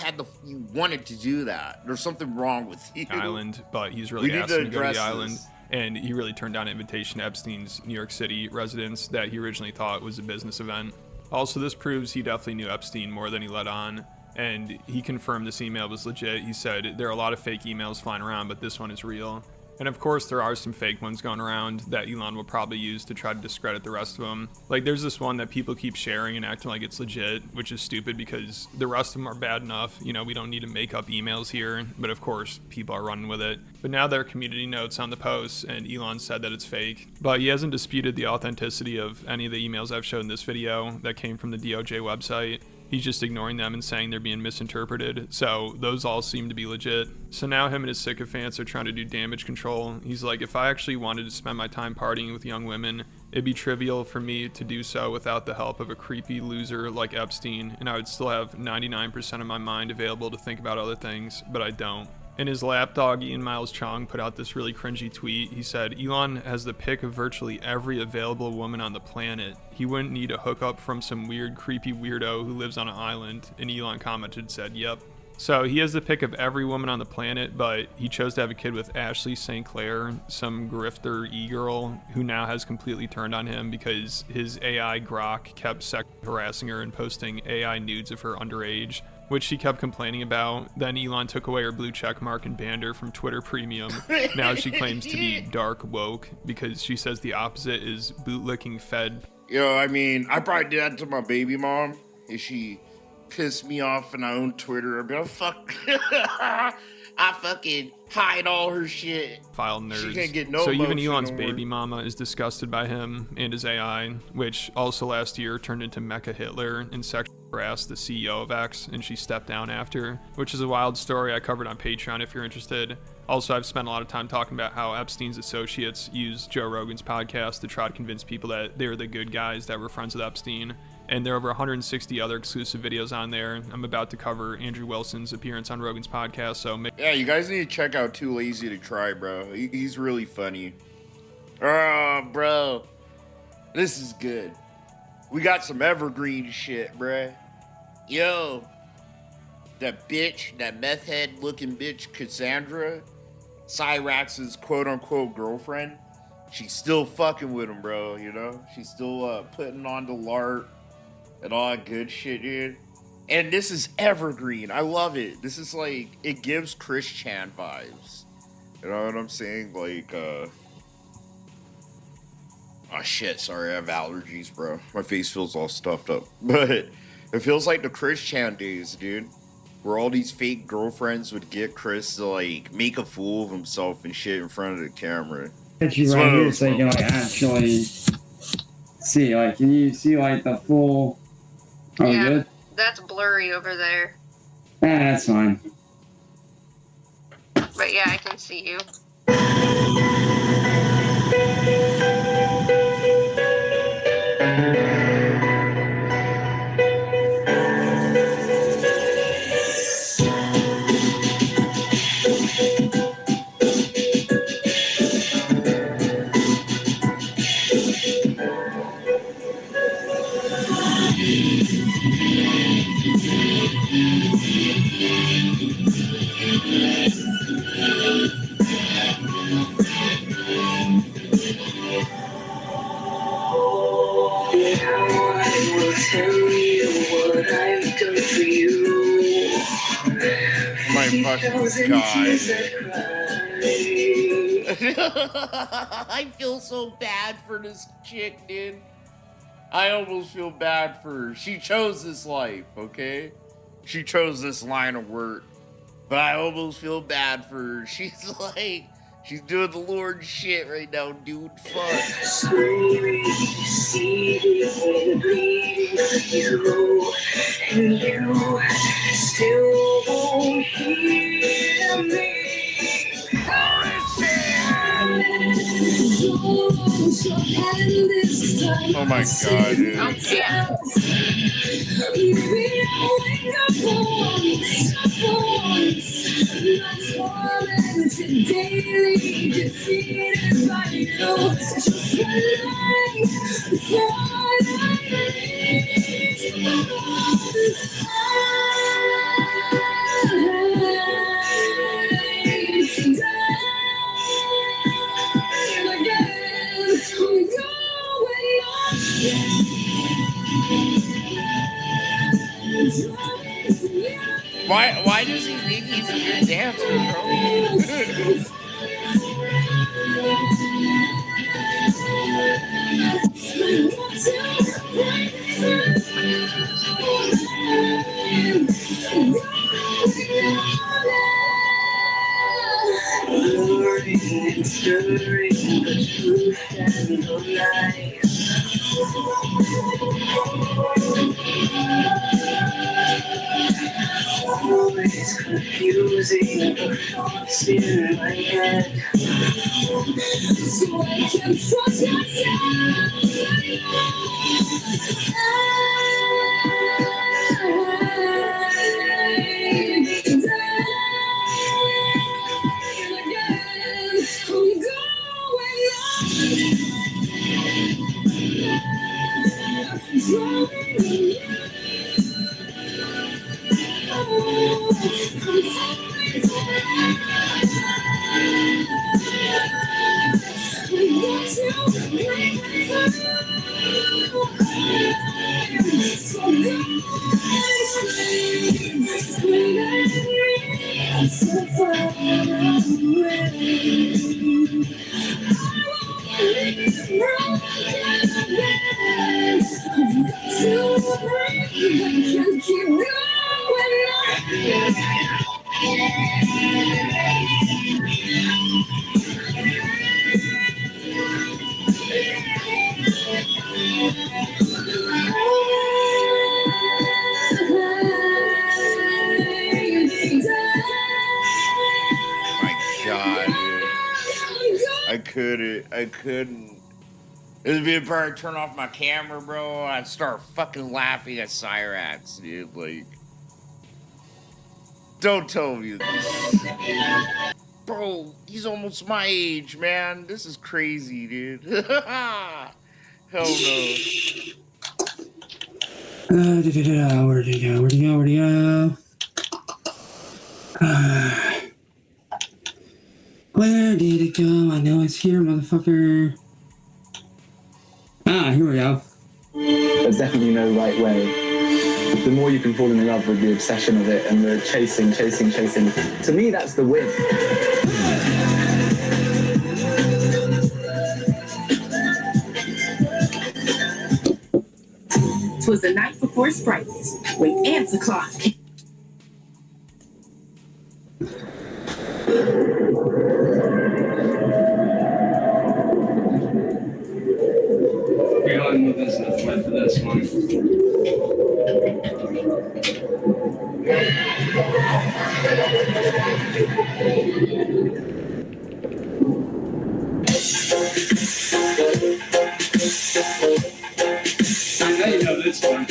wanted to do that. There's something wrong with you. Island, but he's really asking to go to the island. And he really turned down an invitation to Epstein's New York City residence that he originally thought was a business event. Also, this proves he definitely knew Epstein more than he let on. And he confirmed this email was legit. He said, there are a lot of fake emails flying around, but this one is real. And of course, there are some fake ones going around that Elon will probably use to try to discredit the rest of them. Like, there's this one that people keep sharing and acting like it's legit, which is stupid because the rest of them are bad enough. You know, we don't need to make up emails here, but of course, people are running with it. But now there are community notes on the posts, and Elon said that it's fake. But he hasn't disputed the authenticity of any of the emails I've showed in this video that came from the DOJ website. He's just ignoring them and saying they're being misinterpreted, so those all seem to be legit. So now him and his sycophants are trying to do damage control. He's like, if I actually wanted to spend my time partying with young women, it'd be trivial for me to do so without the help of a creepy loser like Epstein, and I would still have 99% of my mind available to think about other things, but I don't. And his lapdog, Ian Miles Chong, put out this really cringy tweet. He said, Elon has the pic of virtually every available woman on the planet. He wouldn't need a hookup from some weird, creepy weirdo who lives on an island. And Elon commented, said, yep. So he has the pic of every woman on the planet, but he chose to have a kid with Ashley St. Clair, some grifter e-girl who now has completely turned on him because his AI Grok kept harassing her and posting AI nudes of her underage, which she kept complaining about. Then Elon took away her blue check mark and banned her from Twitter Premium. Now she claims to be dark woke because she says the opposite is bootlicking Fed. Yo, I mean, I probably did that to my baby mom. If she pissed me off and I own Twitter, I'd be like, fuck. I fucking hide all her shit. File nerds. She can't get no so even emotion, Elon's no baby mama is disgusted by him and his AI, which also last year turned into Mecha Hitler and sexually harassed the CEO of X, and she stepped down after, which is a wild story I covered on Patreon if you're interested. Also, I've spent a lot of time talking about how Epstein's associates used Joe Rogan's podcast to try to convince people that they were the good guys that were friends with Epstein. And there are over 160 other exclusive videos on there. I'm about to cover Andrew Wilson's appearance on Rogan's podcast, so yeah, you guys need to check out Too Lazy to Try, bro. He's really funny. Oh, bro. This is good. We got some evergreen shit, bruh. Yo. That bitch, that meth head looking bitch, Cassandra, Cyrax's quote-unquote girlfriend, she's still fucking with him, bro, you know? She's still putting on the LARP and all that good shit, dude. And this is evergreen. I love it. This is like, it gives Chris Chan vibes. You know what I'm saying? Like, oh shit, sorry, I have allergies, bro. My face feels all stuffed up. But it feels like the Chris Chan days, dude. Where all these fake girlfriends would get Chris to, like, make a fool of himself and shit in front of the camera. Get you right here so you can, like, actually see. Like, can you see, like, the full... Oh, yeah, good? That's blurry over there. That's fine. But yeah, I can see you. My fucking God. I feel so bad for this chick, dude. I almost feel bad for her. She chose this life, okay? She chose this line of work. But I almost feel bad for her. She's like, she's doing the Lord shit right now, dude. Fuck. And you still won't hear me. Oh my God, dude. Oh, yeah. Tormented daily, defeated by you. Just Why does he think he's a good dancer, bro? Luring and stirring the truth and the lies. Always confusing the thoughts in my head. So I can trust I couldn't. It'd be if I turn off my camera, bro. I'd start fucking laughing at Cyrax, dude. Like, don't tell me this. Bro, he's almost my age, man. This is crazy, dude. Hell no. Where'd he go? Where'd he go? Where'd he go? Where'd he go? Where did it go? I know it's here, motherfucker. Ah, here we go. There's definitely no right way. The more you can fall in love with the obsession of it and the chasing. To me, that's the win. Twas the night before Sprites, with Answer Clock. Here, I'll move this in the front for this one. I know you know this one.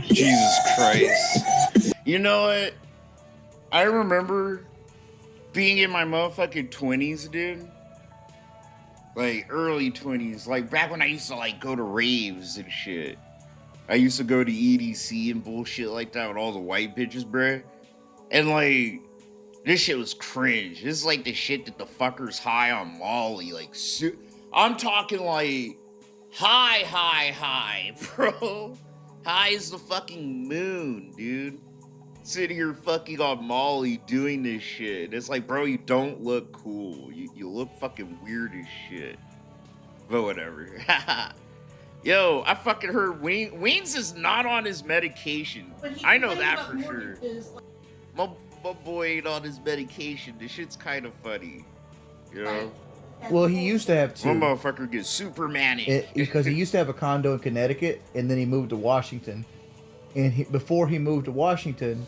Jesus Christ. You know what? I remember being in my motherfucking 20s, dude. Like, early 20s. Like, back when I used to, like, go to raves and shit. I used to go to EDC and bullshit like that with all the white bitches, bruh. And like, this shit was cringe. This is like the shit that the fuckers high on Molly. Like, I'm talking like high, bro. High as the fucking moon, dude. Sitting here fucking on Molly doing this shit. It's like, bro, you don't look cool. You look fucking weird as shit. But whatever. Yo, I fucking heard Wings is not on his medication. I know that for sure. My boy ain't on his medication. This shit's kind of funny. You know? Well, he used to have two. My motherfucker gets super manic. Because he used to have a condo in Connecticut, and then he moved to Washington. And before he moved to Washington,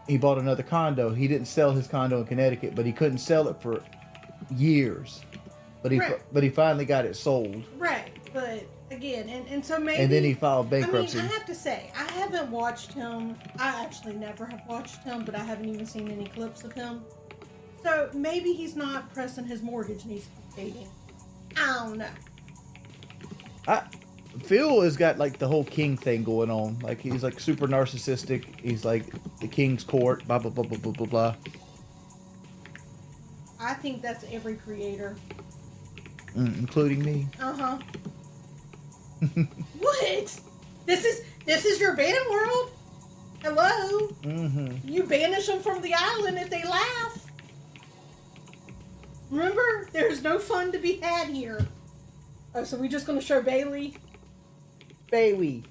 he bought another condo. He didn't sell his condo in Connecticut, but he couldn't sell it for years. But he finally got it sold. Right, but again, and so maybe... And then he filed bankruptcy. I mean, I have to say, I haven't watched him. I actually never have watched him, but I haven't even seen any clips of him. So maybe he's not pressing his mortgage needs to be paid. I don't know. Phil has got like the whole king thing going on. Like he's like super narcissistic. He's like the king's court, blah, blah, blah, blah, blah, blah, blah. I think that's every creator. Including me. Uh-huh. What? This is your ban world? Hello? Mm-hmm. You banish them from the island if they laugh. Remember, there's no fun to be had here. Oh, so we just gonna show Bailey? Bailey.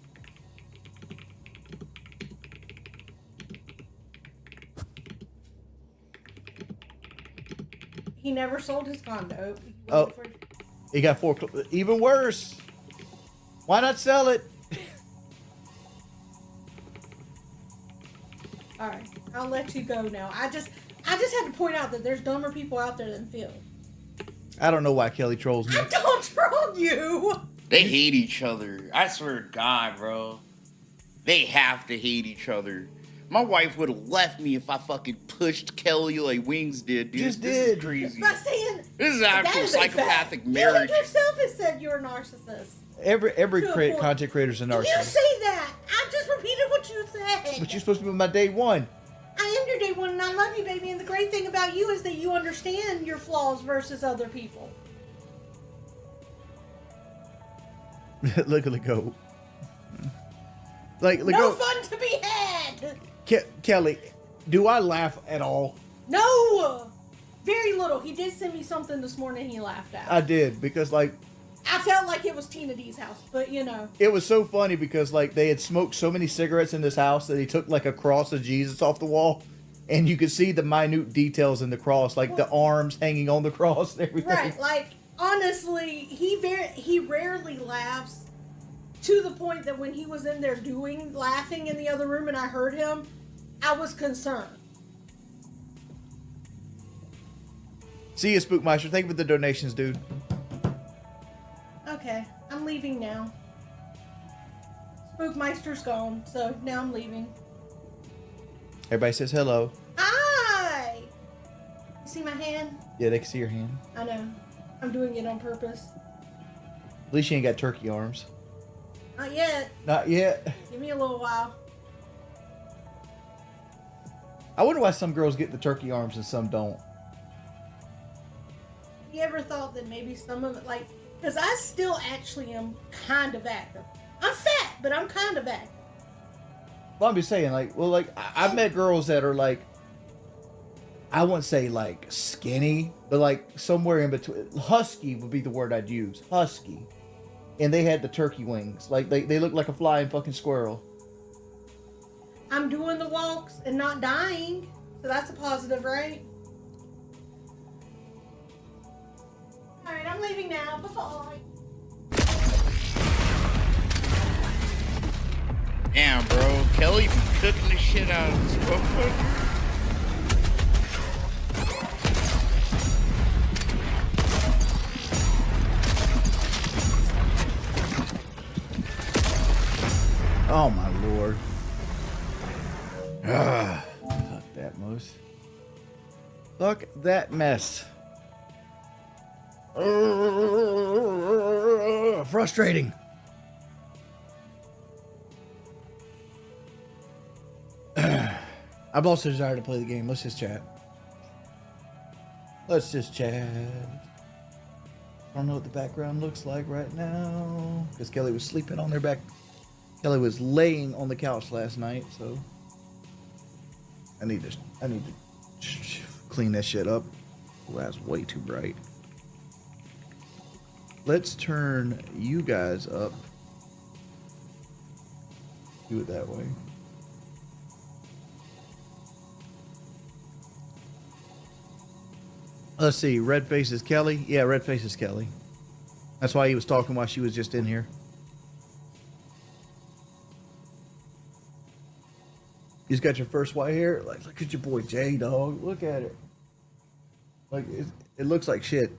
He never sold his condo. Oh, he got even worse. Why not sell it? All right, I'll let you go now. I just had to point out that there's dumber people out there than Phil. I don't know why Kelly trolls me. I don't troll you. They hate each other. I swear to God, bro. They have to hate each other. My wife would have left me if I fucking pushed Kelly like Wings did, dude. Just this did. Is crazy. I'm not saying This is actual psychopathic marriage. You yourself has said you're a narcissist. Every content creator's a narcissist. You say that. I just repeated what you said. But you're supposed to be my day one. I am your day one, and I love you, baby. And the great thing about you is that you understand your flaws versus other people. Look at the goat. Like no fun to be had. Kelly, do I laugh at all? No, very little. He did send me something this morning. He laughed at. I did because like I felt like it was Tina D's house, but you know. It was so funny because like they had smoked so many cigarettes in this house that he took like a cross of Jesus off the wall, and you could see the minute details in the cross, like the arms hanging on the cross and everything. Right, like honestly, he rarely laughs. To the point that when he was in there laughing in the other room and I heard him, I was concerned. See you, Spookmeister. Thank you for the donations, dude. Okay, I'm leaving now. Spookmeister's gone, so now I'm leaving. Everybody says hello. Hi! You see my hand? Yeah, they can see your hand. I know. I'm doing it on purpose. At least you ain't got turkey arms. Not yet. Not yet. Give me a little while. I wonder why some girls get the turkey arms and some don't. You ever thought that maybe some of it, like, because I still actually am kind of active. I'm fat, but I'm kind of active. Well, I'm just saying, like, well, like, I've met girls that are like, I wouldn't say like skinny, but like somewhere in between. Husky would be the word I'd use. Husky. And they had the turkey wings. Like, they look like a flying fucking squirrel. I'm doing the walks and not dying. So that's a positive, right? Alright, I'm leaving now. Bye-bye. Damn, bro. Kelly be cooking the shit out of this motherfucker. Oh my lord. Fuck that moose. Fuck that mess. Frustrating. I've also desired to play the game. Let's just chat. Let's just chat. I don't know what the background looks like right now because Kelly was sleeping on their back. Kelly was laying on the couch last night, so I need to clean that shit up. Well, that's way too bright. Let's turn you guys up. Do it that way. Let's see. Red face is Kelly. Yeah, red face is Kelly. That's why he was talking while she was just in here. You just got your first white hair. Like, look at your boy Jay, dog. Look at it. Like, it looks like shit.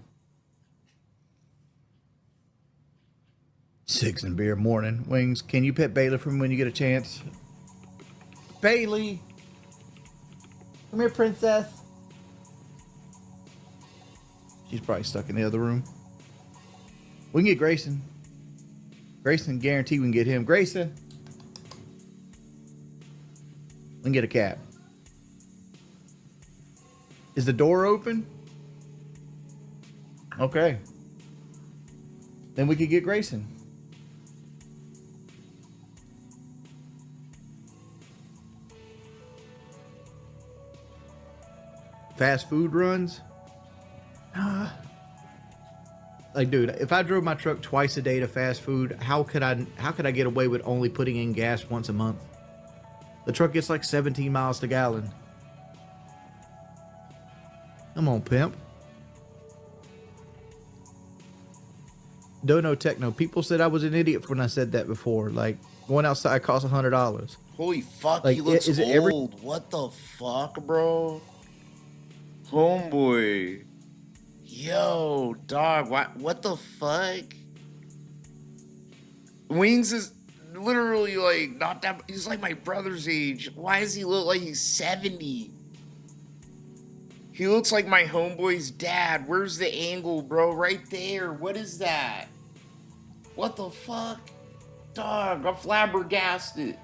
6 and beer morning. Wings, can you pet Bailey for me when you get a chance? Bailey! Come here, princess. She's probably stuck in the other room. We can get Grayson. Grayson, guarantee we can get him. Grayson! We can get a cat. Is the door open? Okay. Then we could get Grayson. Fast food runs? Like, dude, if I drove my truck twice a day to fast food, how could I get away with only putting in gas once a month? The truck gets like 17 miles to gallon. Come on, pimp. Dono Techno. People said I was an idiot when I said that before. Like, going outside costs $100. Holy fuck, like, he looks is it old. What the fuck, bro? Homeboy. Yo, dog, what the fuck? Wings is literally like not that, he's like my brother's age. Why does he look like he's 70? He looks like my homeboy's dad. Where's the angle, bro? Right there. What is that? What the fuck? Dog, I'm flabbergasted.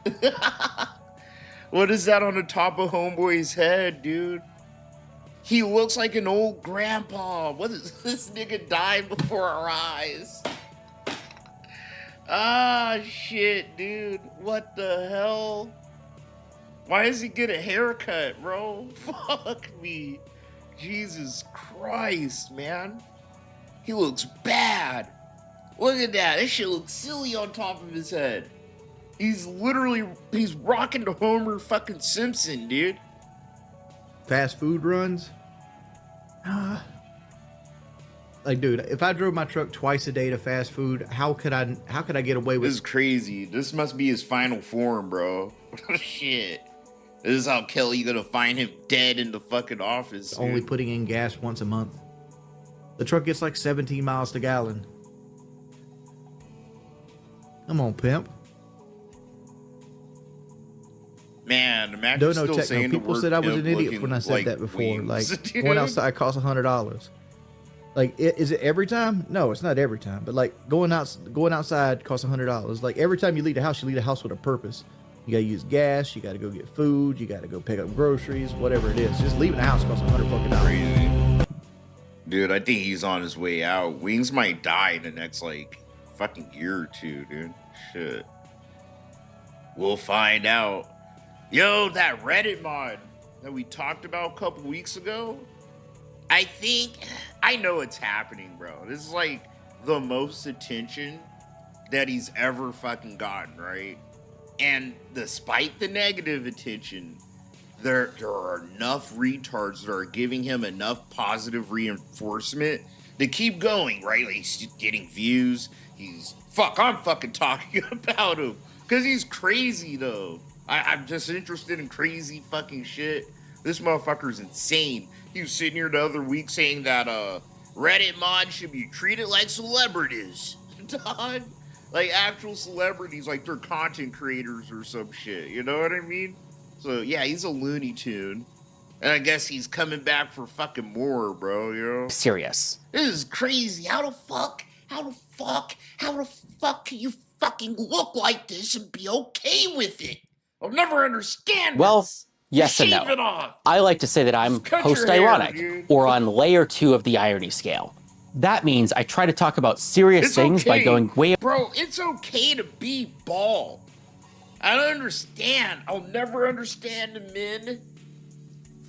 What is that on the top of homeboy's head, dude? He looks like an old grandpa. What is this? Nigga died before our eyes. Ah, shit, dude. What the hell? Why does he get a haircut, bro? Fuck me. Jesus Christ, man. He looks bad. Look at that. This shit looks silly on top of his head. He's rocking the Homer fucking Simpson, dude. Fast food runs? Like, dude, if I drove my truck twice a day to fast food, how could I get away with This is crazy. This must be his final form, bro. Shit. This is how Kelly gonna find him dead in the fucking office. Dude. Only putting in gas once a month. The truck gets like 17 miles to gallon. Come on, pimp. Man, imagine Dono still Techno. saying People the said I was an pimp idiot when I said like that before. Wings, Like, dude. going outside costs $100. Like, is it every time? No, it's not every time. But like, going outside costs $100. Like, every time you leave the house with a purpose. You gotta use gas. You gotta go get food. You gotta go pick up groceries. Whatever it is, just leaving the house costs $100 fucking dollars. Crazy. Dude, I think he's on his way out. Wings might die in the next like fucking year or two, dude. Shit. We'll find out. Yo, that Reddit mod that we talked about a couple weeks ago, I know it's happening, bro. This is like the most attention that he's ever fucking gotten, right? And despite the negative attention, there are enough retards that are giving him enough positive reinforcement to keep going, right? Like, he's getting views. I'm fucking talking about him because he's crazy, though. I'm just interested in crazy fucking shit. This motherfucker's insane. He was sitting here the other week saying that Reddit mods should be treated like celebrities. Dog. Like actual celebrities, like they're content creators or some shit. You know what I mean? So yeah, he's a Looney Tune. And I guess he's coming back for fucking more, bro, you know? Serious. This is crazy. How the fuck can you fucking look like this and be okay with it? I'll never understand Well, this. Yes and Shave no. it off. I like to say that I'm cut your hair, post-ironic, dude. or on layer 2 of the irony scale. That means I try to talk about serious It's things by okay. going way. Bro, it's okay to be bald. I don't understand. I'll never understand the men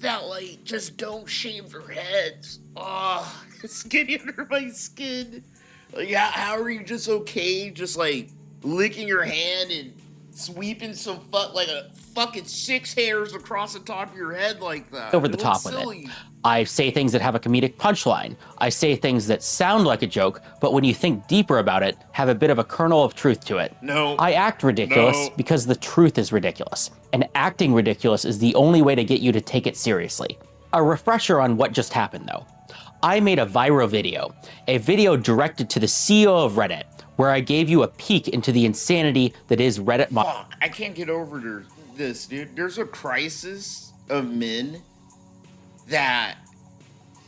that, like, just don't shave their heads. Oh, it's getting under my skin. Like, how are you just okay just, like, licking your hand and sweeping some like a fucking 6 hairs across the top of your head like that? Over the It top looks with silly. it. I say things that have a comedic punchline. I say things that sound like a joke, but when you think deeper about it, have a bit of a kernel of truth to it. No. I act ridiculous No. because the truth is ridiculous. And acting ridiculous is the only way to get you to take it seriously. A refresher on what just happened though. I made a viral video, a video directed to the CEO of Reddit, where I gave you a peek into the insanity that is Reddit. Fuck, I can't get over this, dude. There's a crisis of men that,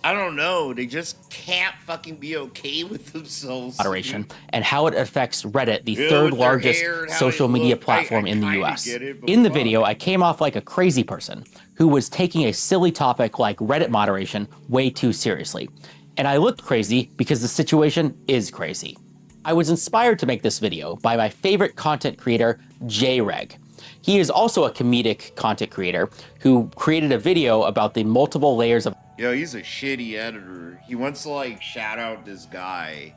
I don't know, they just can't fucking be okay with themselves. Moderation, dude. and how it affects Reddit, the Yeah, third with their largest hair and how social they media look. platform I in the kinda US. get it, but In the fuck. video, I came off like a crazy person who was taking a silly topic like Reddit moderation way too seriously. And I looked crazy because the situation is crazy. I was inspired to make this video by my favorite content creator, JReg. He is also a comedic content creator who created a video about the multiple layers of. Yo, he's a shitty editor. He wants to, like, shout out this guy,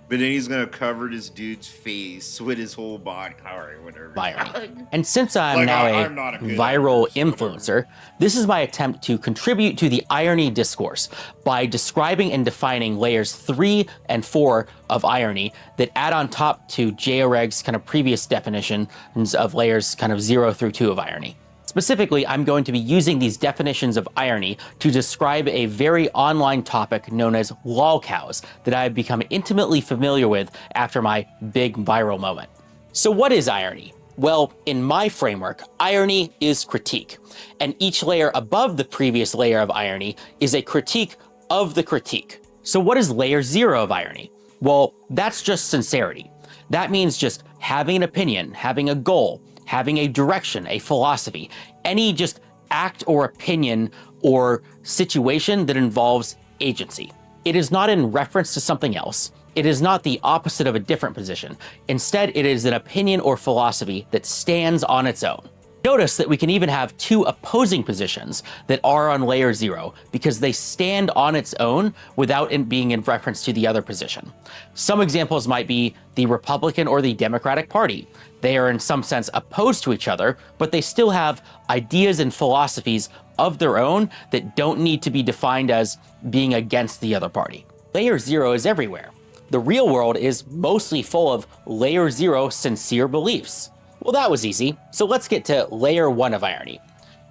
but then he's gonna cover this dude's face with his whole body. Alright, whatever. Irony. And since I'm Like, now I'm not a good viral influencer, this is my attempt to contribute to the irony discourse by describing and defining layers 3 and 4 of irony that add on top to JReg's kind of previous definitions of layers kind of 0 through 2 of irony. Specifically, I'm going to be using these definitions of irony to describe a very online topic known as lolcows that I've become intimately familiar with after my big viral moment. So what is irony? Well, in my framework, irony is critique, and each layer above the previous layer of irony is a critique of the critique. So what is layer 0 of irony? Well, that's just sincerity. That means just having an opinion, having a goal, having a direction, a philosophy, any just act or opinion or situation that involves agency. It is not in reference to something else. It is not the opposite of a different position. Instead, it is an opinion or philosophy that stands on its own. Notice that we can even have two opposing positions that are on layer 0 because they stand on its own without it being in reference to the other position. Some examples might be the Republican or the Democratic Party. They are in some sense opposed to each other, but they still have ideas and philosophies of their own that don't need to be defined as being against the other party. Layer 0 is everywhere. The real world is mostly full of layer 0 sincere beliefs. Well, that was easy. So let's get to layer 1 of irony.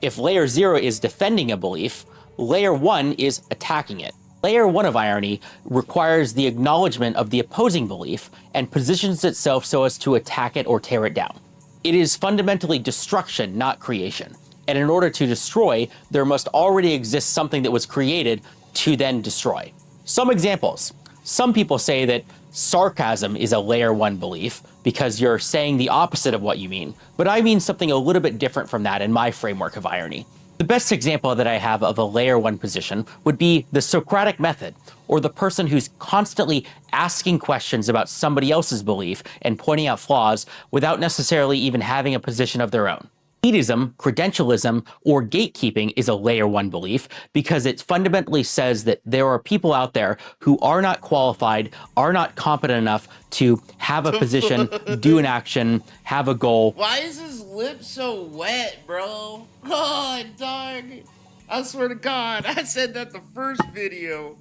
If layer 0 is defending a belief, layer 1 is attacking it. Layer 1 of irony requires the acknowledgement of the opposing belief and positions itself so as to attack it or tear it down. It is fundamentally destruction, not creation. And in order to destroy, there must already exist something that was created to then destroy. Some examples. Some people say that sarcasm is a layer 1 belief because you're saying the opposite of what you mean, but I mean something a little bit different from that in my framework of irony. The best example that I have of a layer 1 position would be the Socratic method, or the person who's constantly asking questions about somebody else's belief and pointing out flaws without necessarily even having a position of their own. Elitism, credentialism, or gatekeeping is a layer 1 belief because it fundamentally says that there are people out there who are not qualified, are not competent enough to have a position, do an action, have a goal. Why is his lip so wet, bro? Oh, dog. I swear to God, I said that the first video.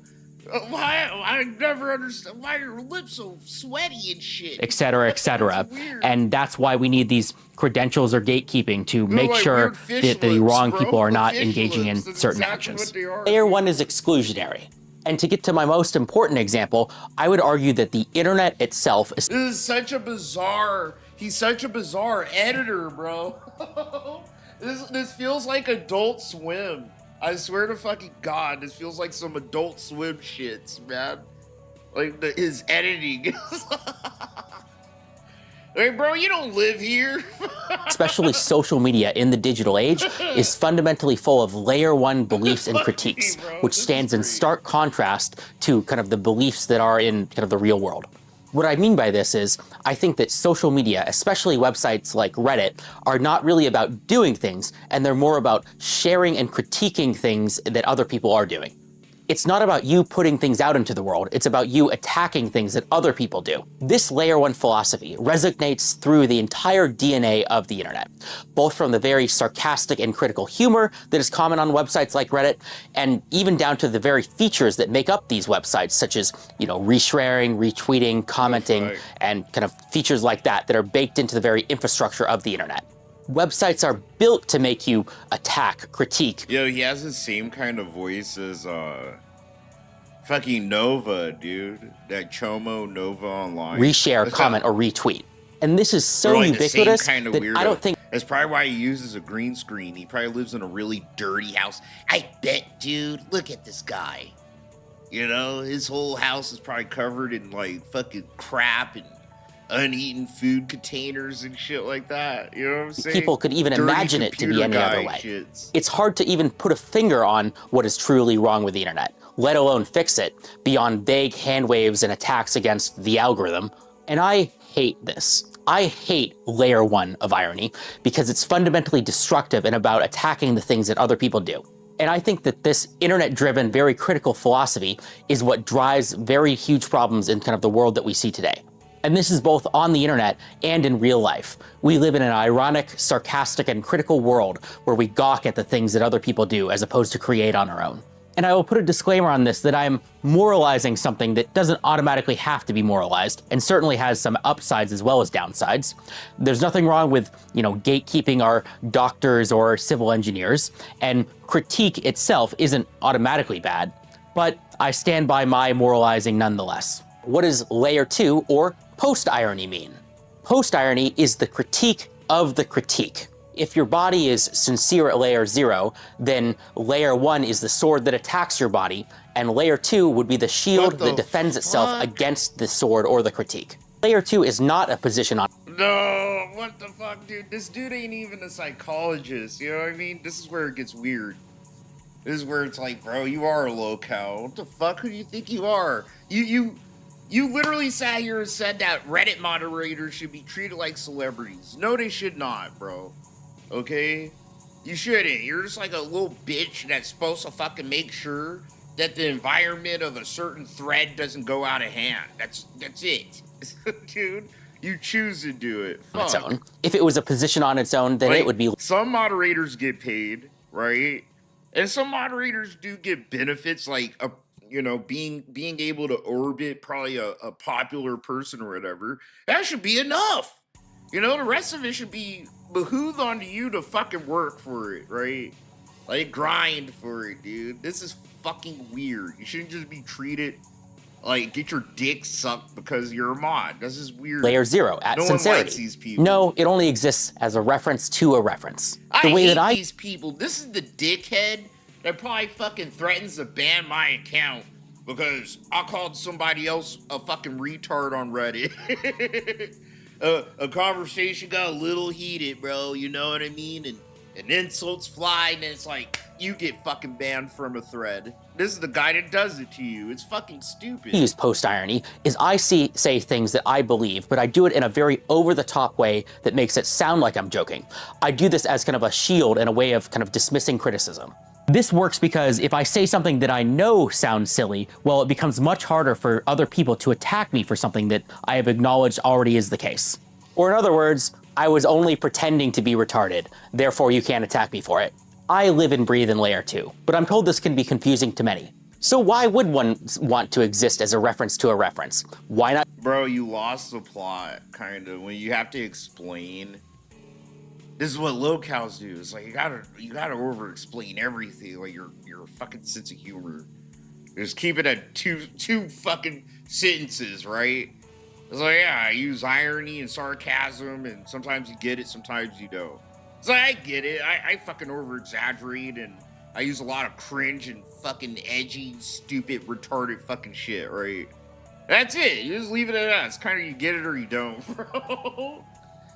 Why? I never understand why your lips so sweaty and shit. Etc., etc. And that's why we need these credentials or gatekeeping to make like sure weird fish that the lips, wrong bro. people are not Fish engaging in lips, that's certain exactly actions. what they are. Layer 1 is exclusionary. And to get to my most important example, I would argue that the internet itself is. This is such a bizarre. He's such a bizarre editor, bro. This feels like Adult Swim. I swear to fucking God, this feels like some Adult Swim shits, man. Like his editing. Hey, bro, you don't live here. especially social media in the digital age, is fundamentally full of layer one beliefs and critiques, which stands in stark contrast to kind of the beliefs that are in kind of the real world. What I mean by this is, I think that social media, especially websites like Reddit, are not really about doing things, and they're more about sharing and critiquing things that other people are doing. It's not about you putting things out into the world, it's about you attacking things that other people do. This layer one philosophy resonates through the entire DNA of the internet, both from the very sarcastic and critical humor that is common on websites like Reddit, and even down to the very features that make up these websites, such as, resharing, retweeting, commenting, and kind of features like that that are baked into the very infrastructure of the internet. Websites are built to make you attack, critique. Yo, he has the same kind of voice as fucking Nova, dude. That Chomo Nova online. Reshare, comment, or retweet. And this is so like ubiquitous kind of that weirdo. I don't think... That's probably why he uses a green screen. He probably lives in a really dirty house. I bet, dude, look at this guy. His whole house is probably covered in, like, fucking crap and uneaten food containers and shit like that. You know what I'm saying? People could even Dirty imagine it to be any other way. shits. It's hard to even put a finger on what is truly wrong with the internet, let alone fix it, beyond vague hand waves and attacks against the algorithm. And I hate this. I hate layer one of irony because it's fundamentally destructive and about attacking the things that other people do. And I think that this internet-driven, very critical philosophy is what drives very huge problems in kind of the world that we see today. And this is both on the internet and in real life. We live in an ironic, sarcastic, and critical world where we gawk at the things that other people do as opposed to create on our own. And I will put a disclaimer on this that I'm moralizing something that doesn't automatically have to be moralized, and certainly has some upsides as well as downsides. There's nothing wrong with, gatekeeping our doctors or civil engineers, and critique itself isn't automatically bad, but I stand by my moralizing nonetheless. What does layer 2 or post-irony mean? Post-irony is the critique of the critique. If your body is sincere at layer 0, then layer 1 is the sword that attacks your body, and layer 2 would be the shield that defends itself against the sword or the critique. Layer 2 is not a position on... No, what the fuck, dude? This dude ain't even a psychologist, you know what I mean? This is where it gets weird. This is where it's like, bro, you are a Lolcow. What the fuck? Who do you think you are? You literally sat here and said that Reddit moderators should be treated like celebrities. No, they should not, bro. Okay? You shouldn't. You're just like a little bitch that's supposed to fucking make sure that the environment of a certain thread doesn't go out of hand. That's it. Dude, you choose to do it. Fuck. Its own. If it was a position on its own, then it would be... Some moderators get paid, right? And some moderators do get benefits like being able to orbit probably a popular person or whatever. That should be enough. The rest of it should be behooved onto you to fucking work for it, right? Like, grind for it, dude. This is fucking weird. You shouldn't just be treated like get your dick sucked because you're a mod. This is weird. Layer 0 at no sincerity. one likes these people. No, it only exists as a reference to a reference. I hate these people. This is the dickhead that probably fucking threatens to ban my account because I called somebody else a fucking retard on Reddit. A conversation got a little heated, bro. You know what I mean? And insults fly, and it's like, you get fucking banned from a thread. This is the guy that does it to you. It's fucking stupid. Use post-irony is I say things that I believe, but I do it in a very over-the-top way that makes it sound like I'm joking. I do this as kind of a shield and a way of kind of dismissing criticism. This works because if I say something that I know sounds silly, well, it becomes much harder for other people to attack me for something that I have acknowledged already is the case. Or in other words, I was only pretending to be retarded, therefore you can't attack me for it. I live and breathe in layer 2, but I'm told this can be confusing to many. So why would one want to exist as a reference to a reference? Why not? Bro, you lost the plot, kind of, when you have to explain. This is what Lolcows do. It's like, you gotta over-explain everything, like your fucking sense of humor. Just keep it at two fucking sentences, right? It's like, yeah, I use irony and sarcasm, and sometimes you get it, sometimes you don't. It's like, I get it. I fucking over-exaggerate, and I use a lot of cringe and fucking edgy, stupid, retarded fucking shit, right? That's it. You just leave it at that. It's kind of you get it or you don't, bro.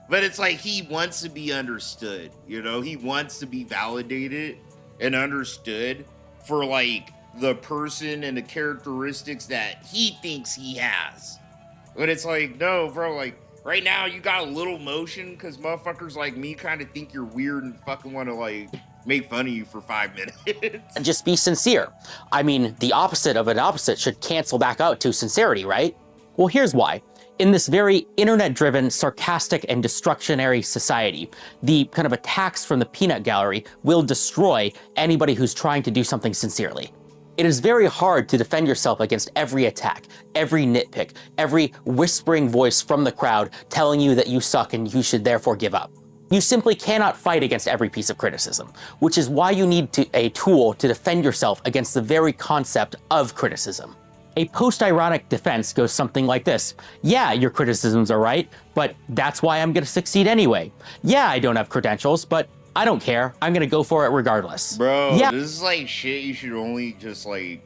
But it's like he wants to be understood, you know? He wants to be validated and understood for like the person and the characteristics that he thinks he has. But it's like, no, bro, like right now you got a little motion because motherfuckers like me kind of think you're weird and fucking want to like make fun of you for 5 minutes. And just be sincere. I mean, the opposite of an opposite should cancel back out to sincerity, right? Well, here's why. In this very internet-driven, sarcastic, and destructionary society, the kind of attacks from the peanut gallery will destroy anybody who's trying to do something sincerely. It is very hard to defend yourself against every attack, every nitpick, every whispering voice from the crowd telling you that you suck and you should therefore give up. You simply cannot fight against every piece of criticism, which is why you need a tool to defend yourself against the very concept of criticism. A post-ironic defense goes something like this. Yeah, your criticisms are right, but that's why I'm gonna succeed anyway. Yeah, I don't have credentials, but I don't care. I'm gonna go for it regardless. Bro, yeah. This is like shit you should only just like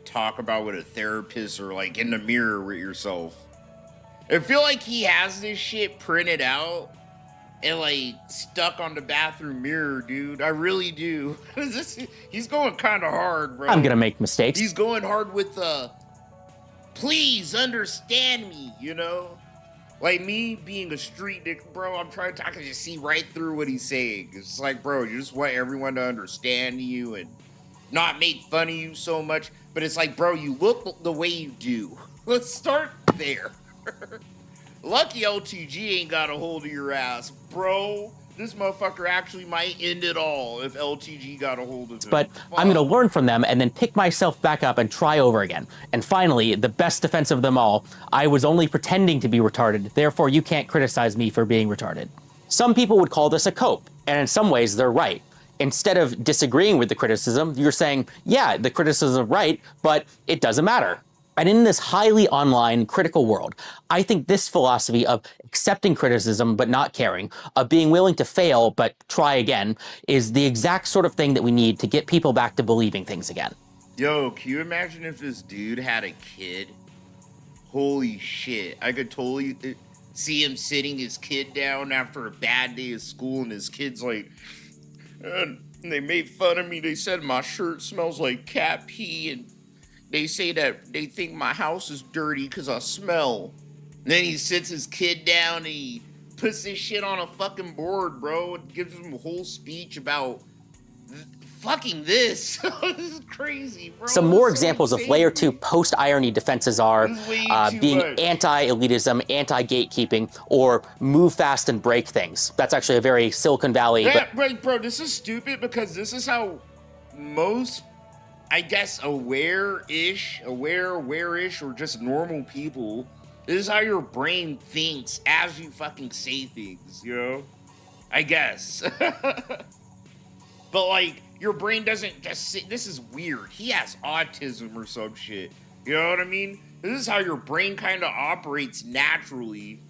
talk about with a therapist or like in the mirror with yourself. I feel like he has this shit printed out and like stuck on the bathroom mirror, dude. I really do. He's going kind of hard, bro. I'm gonna make mistakes. He's going hard with please understand me, you know? Like me being a street dick, bro, I can just see right through what he's saying. It's like, bro, you just want everyone to understand you and not make fun of you so much. But it's like, bro, you look the way you do. Let's start there. Lucky LTG ain't got a hold of your ass, bro. This motherfucker actually might end it all if LTG got a hold of him. But I'm gonna learn from them and then pick myself back up and try over again. And finally, the best defense of them all, I was only pretending to be retarded, therefore you can't criticize me for being retarded. Some people would call this a cope, and in some ways they're right. Instead of disagreeing with the criticism, you're saying, yeah, the criticism is right, but it doesn't matter. And in this highly online, critical world, I think this philosophy of accepting criticism but not caring, of being willing to fail but try again, is the exact sort of thing that we need to get people back to believing things again. Yo, can you imagine if this dude had a kid? Holy shit. I could totally see him sitting his kid down after a bad day of school and his kid's like, they made fun of me. They said my shirt smells like cat pee and they say that they think my house is dirty because I smell. And then he sits his kid down and he puts this shit on a fucking board, bro. It gives him a whole speech about fucking this. This is crazy, bro. Some more examples of layer 2 post-irony defenses are being anti-elitism, anti-gatekeeping, or move fast and break things. That's actually a very Silicon Valley. Yeah, bro, this is stupid because this is how most, I guess, aware-ish, or just normal people, this is how your brain thinks as you fucking say things, you know? I guess. But, like, your brain doesn't just say, this is weird. He has autism or some shit. You know what I mean? This is how your brain kind of operates naturally.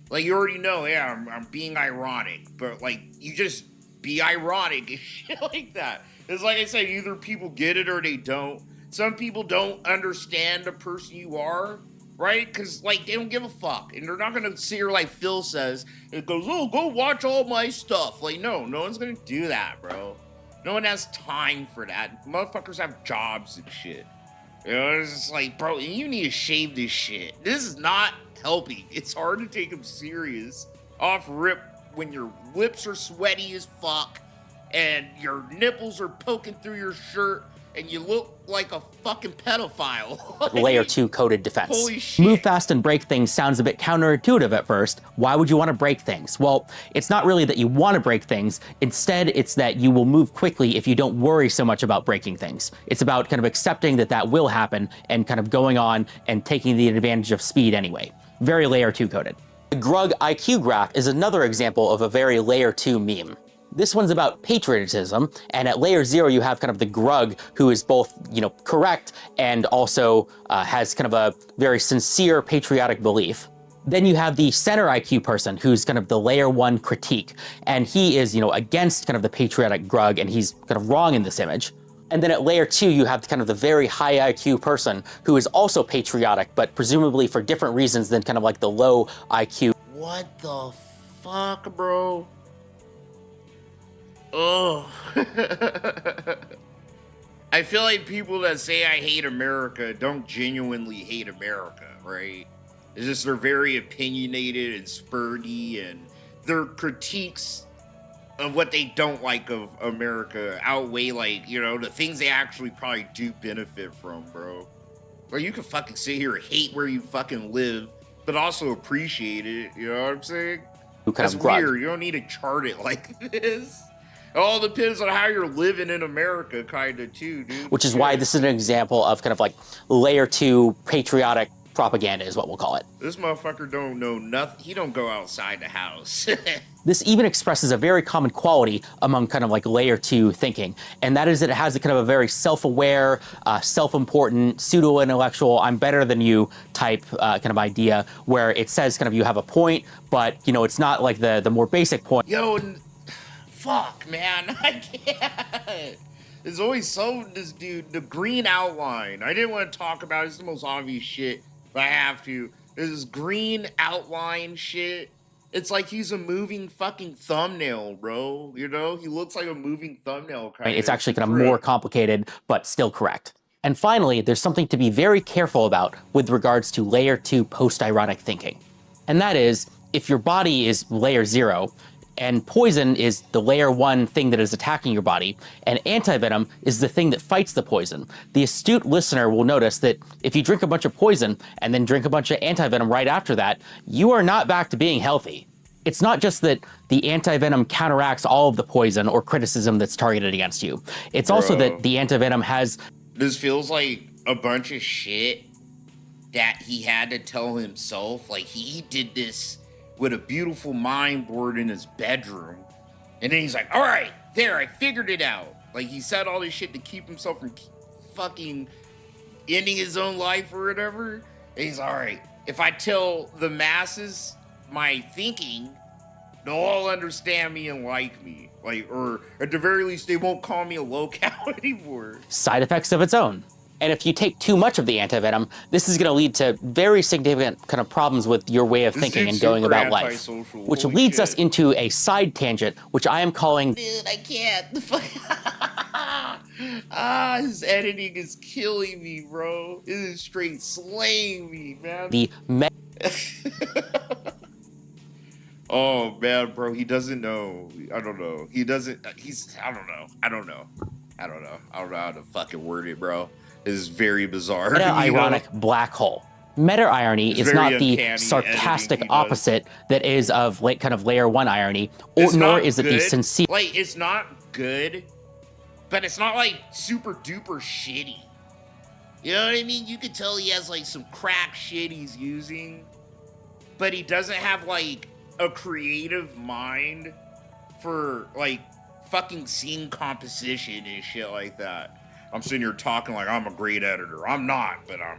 Like, you already know, yeah, I'm being ironic. But, like, you just be ironic and shit like that. It's like I said, either people get it or they don't. Some people don't understand the person you are, right? Because, like, they don't give a fuck. And they're not going to sit here like Phil says. It goes, oh, go watch all my stuff. Like, no one's going to do that, bro. No one has time for that. Motherfuckers have jobs and shit. You know, it's just like, bro, you need to shave this shit. This is not helping. It's hard to take them serious off rip when your lips are sweaty as fuck and your nipples are poking through your shirt and you look like a fucking pedophile. Layer 2 coded defense. Holy shit. Move fast and break things sounds a bit counterintuitive at first. Why would you want to break things? Well, it's not really that you want to break things. Instead, it's that you will move quickly if you don't worry so much about breaking things. It's about kind of accepting that that will happen and kind of going on and taking the advantage of speed anyway. Very layer 2 coded. The Grug IQ graph is another example of a very layer 2 meme. This one's about patriotism, and at layer 0 you have kind of the grug who is both, correct and also has kind of a very sincere patriotic belief. Then you have the center IQ person who's kind of the layer 1 critique, and he is, against kind of the patriotic grug, and he's kind of wrong in this image. And then at layer 2, you have kind of the very high IQ person who is also patriotic, but presumably for different reasons than kind of like the low IQ. What the fuck, bro? Oh. I feel like people that say I hate America don't genuinely hate America, right? It's just they're very opinionated and spurty, and their critiques of what they don't like of America outweigh, like, you know, the things they actually probably do benefit from, bro. Like, you can fucking sit here and hate where you fucking live, but also appreciate it, you know what I'm saying? That's weird. You don't need to chart it like this. It all depends on how you're living in America, kind of, too, dude. Which is why this is an example of kind of like layer 2 patriotic propaganda is what we'll call it. This motherfucker don't know nothing. He don't go outside the house. This even expresses a very common quality among kind of like layer 2 thinking, and that is that it has a kind of a very self-aware, self-important, pseudo-intellectual, I'm better than you type kind of idea, where it says kind of you have a point, but, you know, it's not like the more basic point. Yo, fuck, man, I can't. There's always this dude, the green outline. I didn't want to talk about it. It's the most obvious shit, but I have to. There's this green outline shit. It's like he's a moving fucking thumbnail, bro. You know? He looks like a moving thumbnail kind of. It's actually kind of more complicated, but still correct. And finally, there's something to be very careful about with regards to layer 2 post-ironic thinking. And that is, if your body is layer 0, and poison is the layer 1 thing that is attacking your body, and antivenom is the thing that fights the poison. The astute listener will notice that if you drink a bunch of poison and then drink a bunch of antivenom right after that, you are not back to being healthy. It's not just that the antivenom counteracts all of the poison or criticism that's targeted against you. It's also that the antivenom has... This feels like a bunch of shit that he had to tell himself. Like, he did this with a beautiful mind board in his bedroom. And then he's like, all right, there, I figured it out. Like, he said all this shit to keep himself from fucking ending his own life or whatever. And he's all right, if I tell the masses my thinking, they'll all understand me and like me. Like, or at the very least, they won't call me a Lolcow anymore. Side effects of its own. And if you take too much of the antivenom, this is going to lead to very significant kind of problems with your way of thinking and going about life. Which leads us into a side tangent, which I am calling... Dude, I can't. The fuck. His editing is killing me, bro. It is straight slaying me, man. Oh, man, bro. He doesn't know. I don't know. He doesn't... I don't know. I don't know how to fucking word it, bro. Is very bizarre. Meta-ironic black hole. Meta-irony is not the sarcastic opposite that is of like kind of layer 1 irony, nor is it the sincere. Like, it's not good, but it's not like super duper shitty. You know what I mean? You could tell he has like some crack shit he's using, but he doesn't have like a creative mind for like fucking scene composition and shit like that. I'm sitting here talking like I'm a great editor. I'm not, but I'm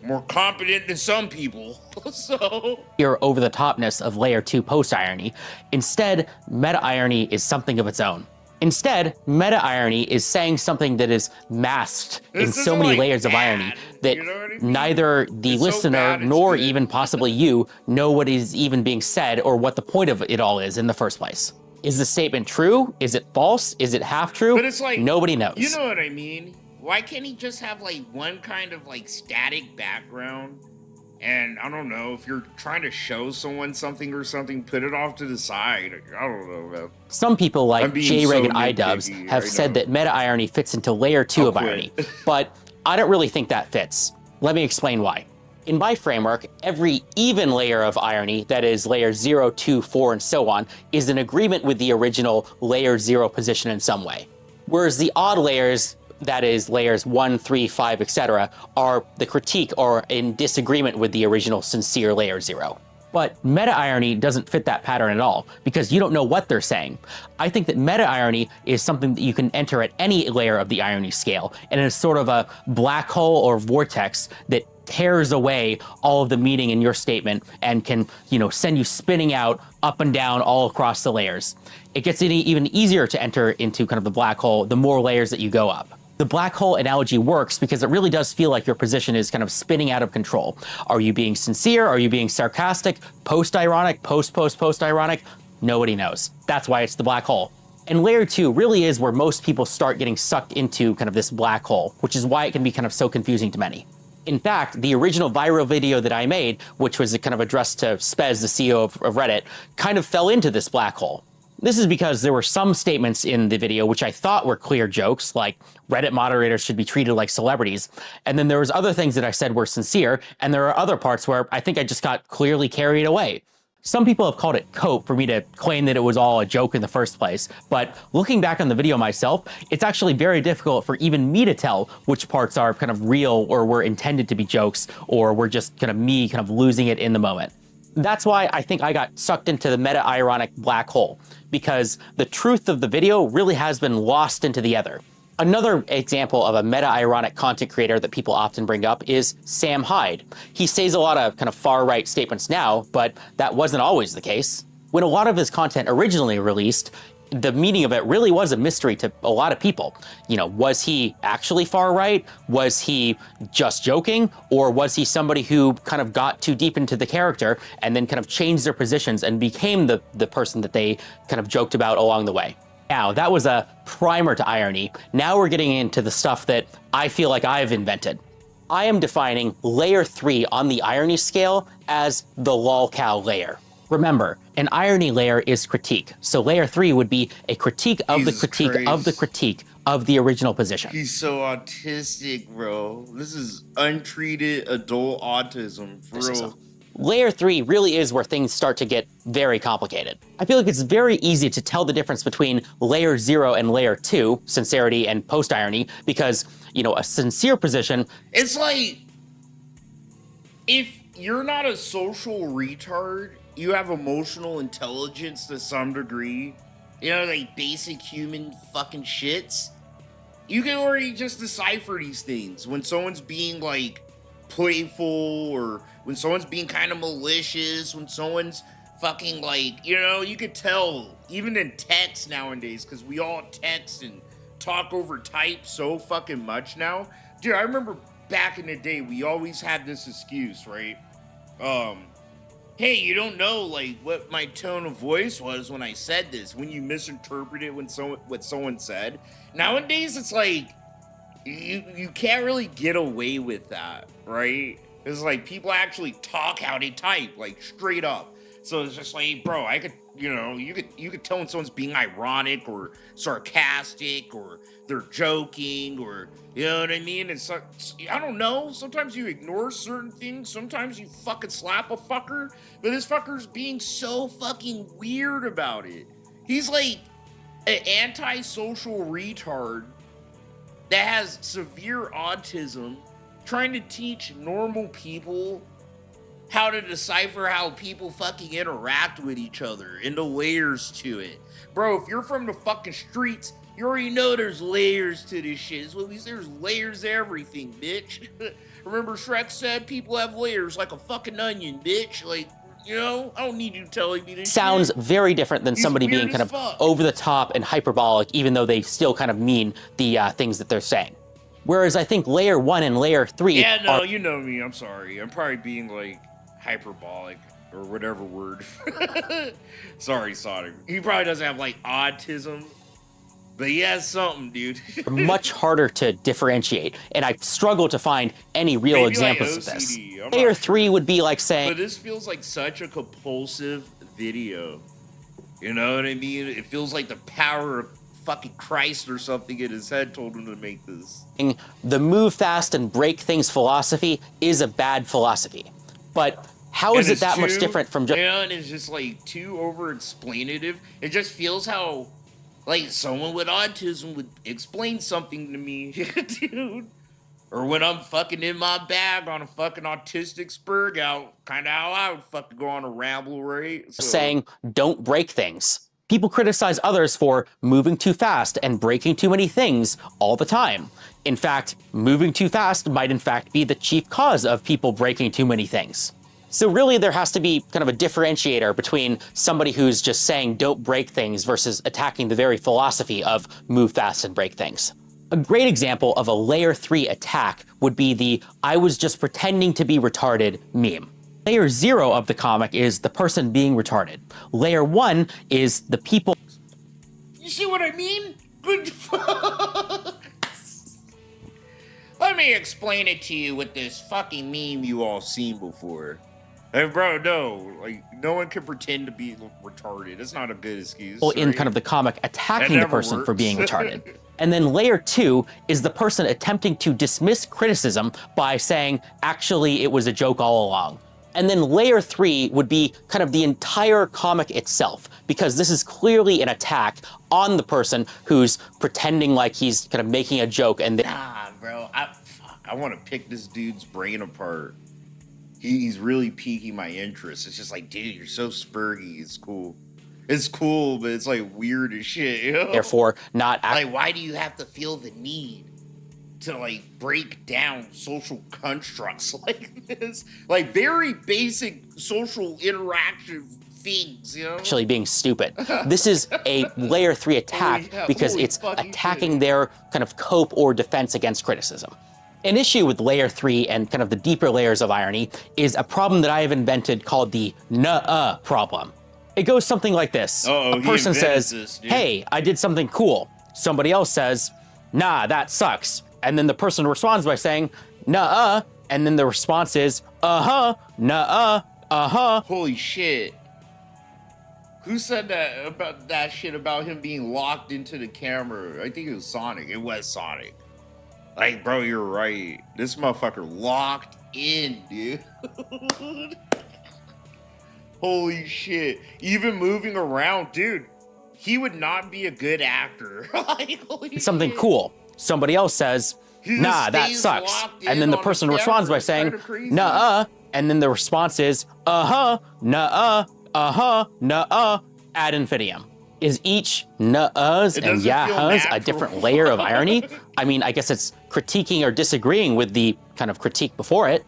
more competent than some people, so... Your over-the-topness of layer 2 post-irony. Instead, meta-irony is something of its own. Instead, meta-irony is saying something that is masked in so many layers of irony that neither the listener nor even possibly you know what is even being said or what the point of it all is in the first place. Is the statement true? Is it false? Is it half true? But it's like, nobody knows. You know what I mean? Why can't he just have like one kind of like static background? And I don't know, if you're trying to show someone something or something, put it off to the side. I don't know, man. Some people like J-Reg and iDubbbz have said that meta-irony fits into layer 2 of irony, but I don't really think that fits. Let me explain why. In my framework, every even layer of irony, that is layer 0, 2, 4, and so on, is in agreement with the original layer 0 position in some way. Whereas the odd layers, that is layers 1, 3, 5, etc., are the critique or in disagreement with the original sincere layer 0. But meta-irony doesn't fit that pattern at all, because you don't know what they're saying. I think that meta-irony is something that you can enter at any layer of the irony scale, and it's sort of a black hole or vortex that tears away all of the meaning in your statement and can, you know, send you spinning out up and down all across the layers. It gets even easier to enter into kind of the black hole the more layers that you go up. The black hole analogy works because it really does feel like your position is kind of spinning out of control. Are you being sincere? Are you being sarcastic? Post-ironic? Post-ironic? Nobody knows. That's why it's the black hole. And layer 2 really is where most people start getting sucked into kind of this black hole, which is why it can be kind of so confusing to many. In fact, the original viral video that I made, which was kind of addressed to Spez, the CEO of Reddit, kind of fell into this black hole. This is because there were some statements in the video which I thought were clear jokes, like Reddit moderators should be treated like celebrities. And then there was other things that I said were sincere, and there are other parts where I think I just got clearly carried away. Some people have called it cope for me to claim that it was all a joke in the first place, but looking back on the video myself, it's actually very difficult for even me to tell which parts are kind of real or were intended to be jokes, or were just kind of me kind of losing it in the moment. That's why I think I got sucked into the meta-ironic black hole, because the truth of the video really has been lost into the ether. Another example of a meta-ironic content creator that people often bring up is Sam Hyde. He says a lot of kind of far-right statements now, but that wasn't always the case. When a lot of his content originally released, the meaning of it really was a mystery to a lot of people. You know, was he actually far right? Was he just joking? Or was he somebody who kind of got too deep into the character and then kind of changed their positions and became the person that they kind of joked about along the way? Now, that was a primer to irony. Now we're getting into the stuff that I feel like I've invented. I am defining layer 3 on the irony scale as the Lolcow layer. Remember, an irony layer is critique, so layer 3 would be a critique of the critique of the critique of the original position. He's so autistic, bro. This is untreated adult autism, for real. Layer 3 really is where things start to get very complicated. I feel like it's very easy to tell the difference between layer 0 and layer 2, sincerity and post-irony, because, you know, a sincere position... It's like, if you're not a social retard, you have emotional intelligence to some degree, you know, like basic human fucking shits, you can already just decipher these things. When someone's being like playful, or when someone's being kind of malicious, when someone's fucking like, you know, you could tell, even in text nowadays, because we all text and talk over type so fucking much now. Dude, I remember back in the day, we always had this excuse, right? Hey, you don't know, like, what my tone of voice was when I said this, when you misinterpreted what someone said. Nowadays, it's like, you can't really get away with that, right? It's like, people actually talk how they type, like, straight up. So it's just like, bro, I could, you know, you could tell when someone's being ironic or sarcastic, or they're joking, or, you know what I mean? It's like, I don't know. Sometimes you ignore certain things. Sometimes you fucking slap a fucker. But this fucker's being so fucking weird about it. He's like an antisocial retard that has severe autism, trying to teach normal people how to decipher how people fucking interact with each other, and the layers to it. Bro, if you're from the fucking streets, you already know there's layers to this shit. There's layers to everything, bitch. Remember Shrek said people have layers like a fucking onion, bitch. Like, you know, I don't need you telling me this sounds shit. very different than He's somebody being weird kind as of fuck. over the top and hyperbolic, even though they still kind of mean the things that they're saying. Whereas I think layer 1 and layer 3 Yeah, no, are... you know me. I'm sorry. I'm probably being like hyperbolic or whatever word. Sorry, Sonic. He probably doesn't have like autism, but he has something, dude. much harder to differentiate, and I struggle to find any real Maybe examples like of this. OCD, I'm Layer not 3 would be like saying... But this feels like such a compulsive video. You know what I mean? It feels like the power of fucking Christ or something in his head told him to make this. The move fast and break things philosophy is a bad philosophy. But how is it that much different from just... And it's just like too over-explainative. It just feels how like someone with autism would explain something to me, dude. Or when I'm fucking in my bag on a fucking autistic spurg out, kind of how I would fucking go on a ramble, right? So, saying, don't break things. People criticize others for moving too fast and breaking too many things all the time. In fact, moving too fast might in fact be the chief cause of people breaking too many things. So really there has to be kind of a differentiator between somebody who's just saying don't break things versus attacking the very philosophy of move fast and break things. A great example of a layer 3 attack would be the "I was just pretending to be retarded" meme. Layer 0 of the comic is the person being retarded. Layer 1 is the people. You see what I mean? Good. Let me explain it to you with this fucking meme you all seen before. Hey, bro, no. Like, no one can pretend to be retarded. It's not a good excuse. In right? kind of the comic attacking the never person for works. being retarded. And then layer 2 is the person attempting to dismiss criticism by saying, actually, it was a joke all along. And then layer 3 would be kind of the entire comic itself, because this is clearly an attack on the person who's pretending like he's kind of making a joke. And Nah, bro. I want to pick this dude's brain apart. He's really piquing my interest. It's just like, dude, you're so spurgy. It's cool. It's cool, but it's like weird as shit, you know? therefore not like, why do you have to feel the need to like break down social constructs like this? Like very basic social interaction things, you know? actually being stupid. This is a layer 3 attack because it's attacking their kind of cope or defense against criticism. An issue with layer 3 and kind of the deeper layers of irony is a problem that I have invented called the nuh-uh problem. It goes something like this. A person says, hey, I did something cool. Somebody else says, nah, that sucks. And then the person responds by saying, nuh-uh. And then the response is, uh-huh, nuh-uh, uh-huh. Holy shit. Who said that about that shit about him being locked into the camera? I think it was Sonic. It was Sonic. Like, bro, you're right. This motherfucker locked in, dude. Holy shit. Even moving around, dude. He would not be a good actor. Like, It's something cool. Somebody else says, nah, that sucks. And then the person responds by saying, nuh-uh. And then the response is, uh-huh, nuh-uh, uh-huh, nuh-uh, ad infinitum. Is each nuh-uhs and yah-uhs a different layer of irony? I mean, I guess it's critiquing or disagreeing with the kind of critique before it.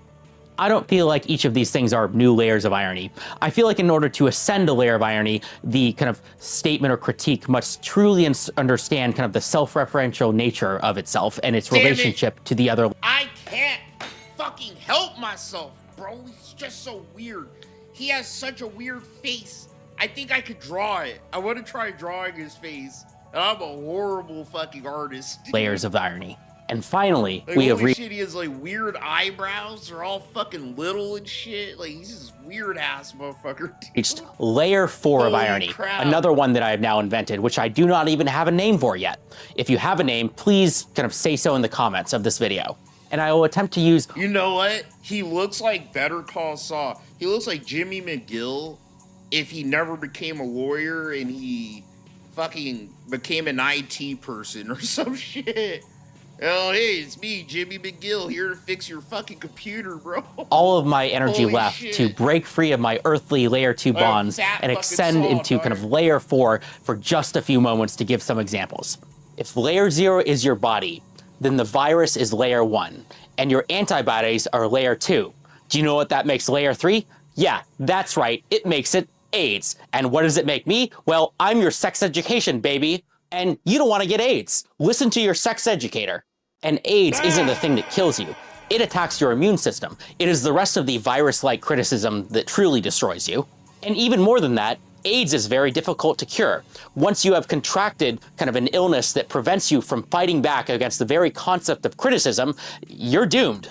I don't feel like each of these things are new layers of irony. I feel like in order to ascend a layer of irony, the kind of statement or critique must truly understand kind of the self-referential nature of itself and its relationship to the other. I can't fucking help myself, bro. He's just so weird. He has such a weird face. I think I could draw it. I want to try drawing his face. And I'm a horrible fucking artist. Layers of irony. And finally, like, we have shit, he has like weird eyebrows. They're all fucking little and shit. Like, he's this weird ass motherfucker. reached layer 4 of irony. crap. Another one that I have now invented, which I do not even have a name for yet. If you have a name, please kind of say so in the comments of this video. And I will attempt to use... You know what? He looks like Better Call Saul. He looks like Jimmy McGill if he never became a lawyer and he fucking became an IT person or some shit. Oh, hey, it's me, Jimmy McGill, here to fix your fucking computer, bro. all of my energy Holy left shit. to break free of my earthly layer 2 bonds fat and fucking extend saw, into kind of layer 4 for just a few moments to give some examples. If layer 0 is your body, then the virus is layer 1, and your antibodies are layer 2. Do you know what that makes layer 3? Yeah, that's right, it makes it AIDS. And what does it make me? Well, I'm your sex education, baby. And you don't want to get AIDS. Listen to your sex educator. And AIDS isn't the thing that kills you. It attacks your immune system. It is the rest of the virus-like criticism that truly destroys you. And even more than that, AIDS is very difficult to cure. Once you have contracted kind of an illness that prevents you from fighting back against the very concept of criticism, you're doomed.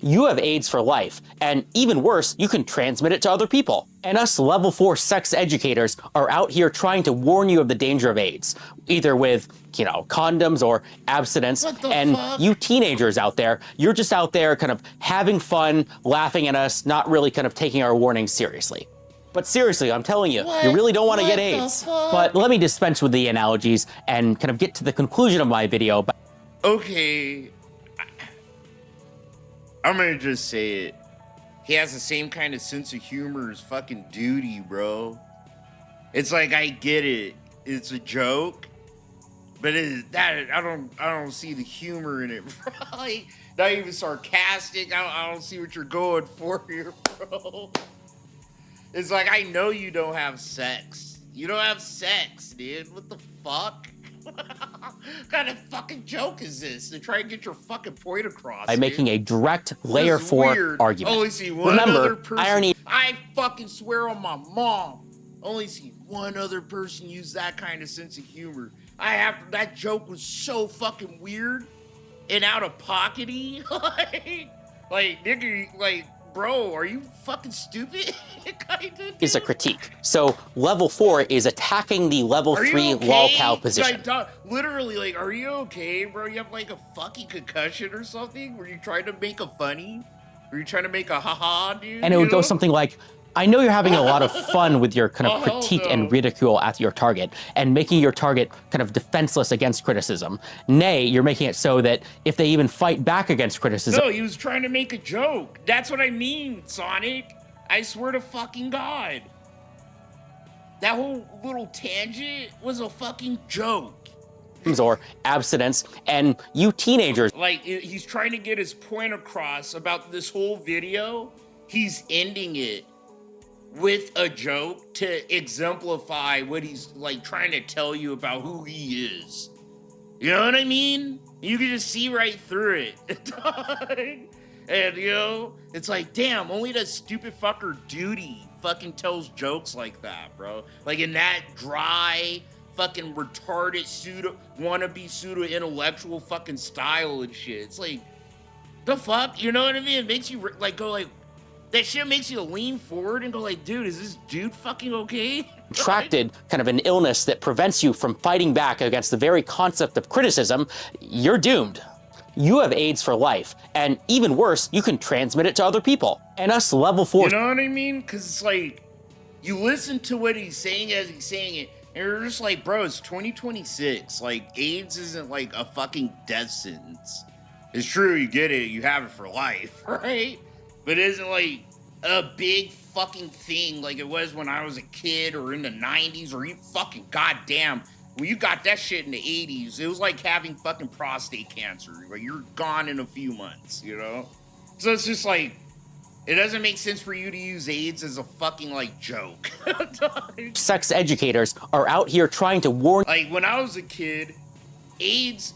You have AIDS for life, and even worse, you can transmit it to other people. And us level 4 sex educators are out here trying to warn you of the danger of AIDS, either with, you know, condoms or abstinence. And you teenagers out there, you're just out there kind of having fun, laughing at us, not really kind of taking our warnings seriously. But seriously, I'm telling you, you really don't want to get AIDS. But let me dispense with the analogies and kind of get to the conclusion of my video. Okay. I'm gonna just say it. He has the same kind of sense of humor as fucking Duty, bro. It's like, I get it. It's a joke. But I don't see the humor in it, bro. Like, not even sarcastic. I don't see what you're going for here, bro. It's like, I know you don't have sex. You don't have sex, dude. What the fuck? kind of fucking joke is this to try and get your fucking point across? by making a direct layer This is 4 weird. argument. Only see one other Remember, person. irony I fucking swear on my mom. Only see one other person use that kind of sense of humor. That joke was so fucking weird and out of pockety. like nigga, like bro, are you fucking stupid? is a critique. So level 4 is attacking the level Are 3 you okay? Lolcow position. Like, literally, like, are you okay, bro? You have like a fucking concussion or something? Were you trying to make a funny? Were you trying to make a haha, dude? And it would you go know? something like, I know you're having a lot of fun with your kind of Oh, hell critique no. and ridicule at your target and making your target kind of defenseless against criticism. Nay, you're making it so that if they even fight back against criticism, No, he was trying to make a joke. That's what I mean, Sonic. I swear to fucking God. That whole little tangent was a fucking joke. or abstinence, and you teenagers Like, he's trying to get his point across about this whole video. He's ending it with a joke to exemplify what he's, like, trying to tell you about who he is. You know what I mean? You can just see right through it. And, you know, it's like, damn, only that stupid fucker Duty fucking tells jokes like that, bro. Like, in that dry, fucking retarded wannabe pseudo-intellectual fucking style and shit. It's like, the fuck? You know what I mean? It makes you, like, go, like, that shit makes you lean forward and go, like, dude, is this dude fucking okay? contracted kind of an illness that prevents you from fighting back against the very concept of criticism, you're doomed. You have AIDS for life, and even worse, you can transmit it to other people. And us level 4. You know what I mean? Because it's like, you listen to what he's saying as he's saying it, and you're just like, bro, it's 2026. Like, AIDS isn't like a fucking death sentence. It's true, you get it, you have it for life, right? But it isn't like a big fucking thing like it was when I was a kid or in the 90s or even fucking goddamn. When you got that shit in the 80s, it was like having fucking prostate cancer. Like, you're gone in a few months, you know? So it's just like, it doesn't make sense for you to use AIDS as a fucking, like, joke. Sex educators are out here trying to warn. Like, when I was a kid, AIDS,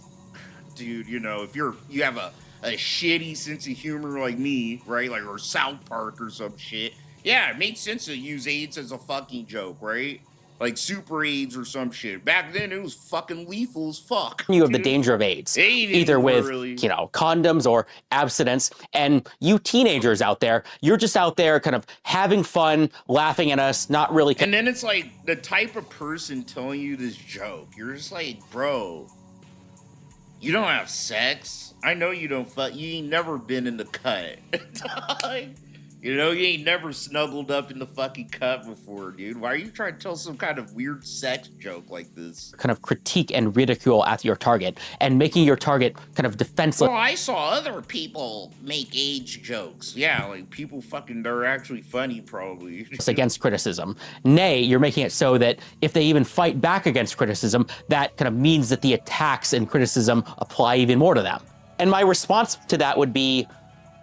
dude, you know, if you have a shitty sense of humor like me, right? Like, or South Park or some shit. Yeah, it made sense to use AIDS as a fucking joke, right? Like super AIDS or some shit. Back then, it was fucking lethal as fuck. You have the danger of AIDS, either with, you know, condoms or abstinence. And you teenagers out there, you're just out there kind of having fun, laughing at us, not really. And then it's like the type of person telling you this joke. You're just like, bro, you don't have sex. I know you don't fuck. You ain't never been in the cut. You know, you ain't never snuggled up in the fucking cut before, dude. Why are you trying to tell some kind of weird sex joke like this? Kind of critique and ridicule at your target and making your target kind of defenseless. Well, I saw other people make age jokes. Yeah, like people fucking, they're actually funny probably. Against criticism. Nay, you're making it so that if they even fight back against criticism, that kind of means that the attacks and criticism apply even more to them. And my response to that would be,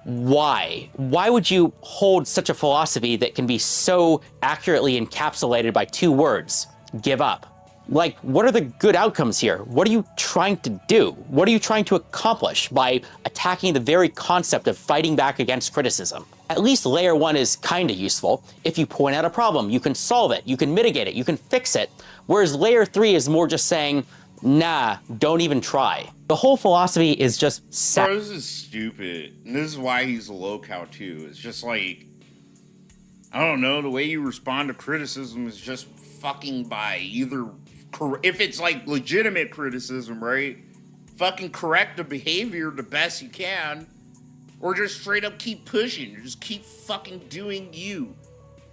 why? Why would you hold such a philosophy that can be so accurately encapsulated by 2 words? Give up. Like, what are the good outcomes here? What are you trying to do? What are you trying to accomplish by attacking the very concept of fighting back against criticism? At least layer 1 is kind of useful. If you point out a problem, you can solve it, you can mitigate it, you can fix it. Whereas layer 3 is more just saying, nah, don't even try. The whole philosophy is just Bro, this is stupid. And this is why he's a Lolcow too. It's just like, I don't know, the way you respond to criticism is just fucking by either, if it's like legitimate criticism, right? Fucking correct the behavior the best you can, or just straight up keep pushing. Just keep fucking doing you.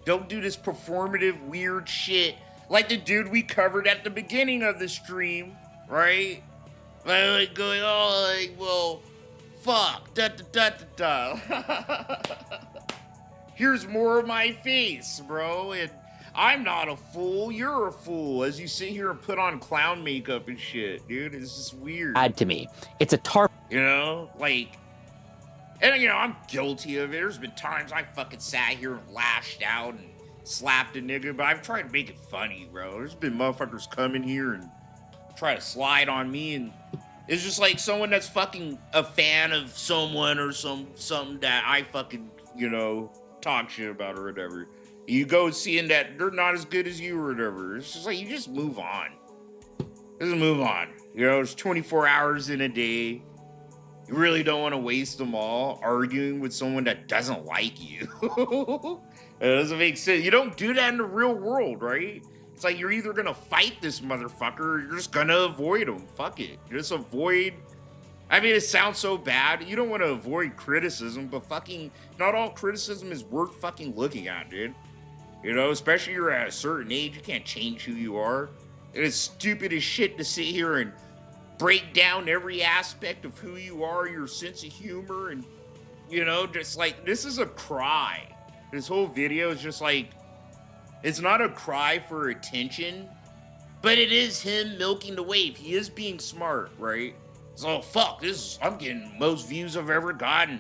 Don't do this performative weird shit like the dude we covered at the beginning of the stream, right? Like going, oh, like, well, fuck, da. Here's more of my face, bro, and I'm not a fool, you're a fool, as you sit here and put on clown makeup and shit, dude. It's just weird. Add to me. It's a tarp. You know, like, and you know, I'm guilty of it. There's been times I fucking sat here and lashed out and slapped a nigga, but I've tried to make it funny, bro. There's been motherfuckers coming here and try to slide on me, and it's just like someone that's fucking a fan of someone or something that I fucking, you know, talk shit about or whatever. You go seeing that they're not as good as you or whatever. It's just like you just move on. Just move on. You know, it's 24 hours in a day. You really don't want to waste them all arguing with someone that doesn't like you. It doesn't make sense. You don't do that in the real world, right? It's like you're either gonna fight this motherfucker or you're just gonna avoid him. Fuck it. Just avoid. I mean, it sounds so bad. You don't want to avoid criticism, but fucking not all criticism is worth fucking looking at, dude. You know, especially you're at a certain age, you can't change who you are. It is stupid as shit to sit here and break down every aspect of who you are, your sense of humor, and, you know, just like, this is a cry. This whole video is just like, it's not a cry for attention, but it is him milking the wave. He is being smart, right? So, fuck, I'm getting most views I've ever gotten,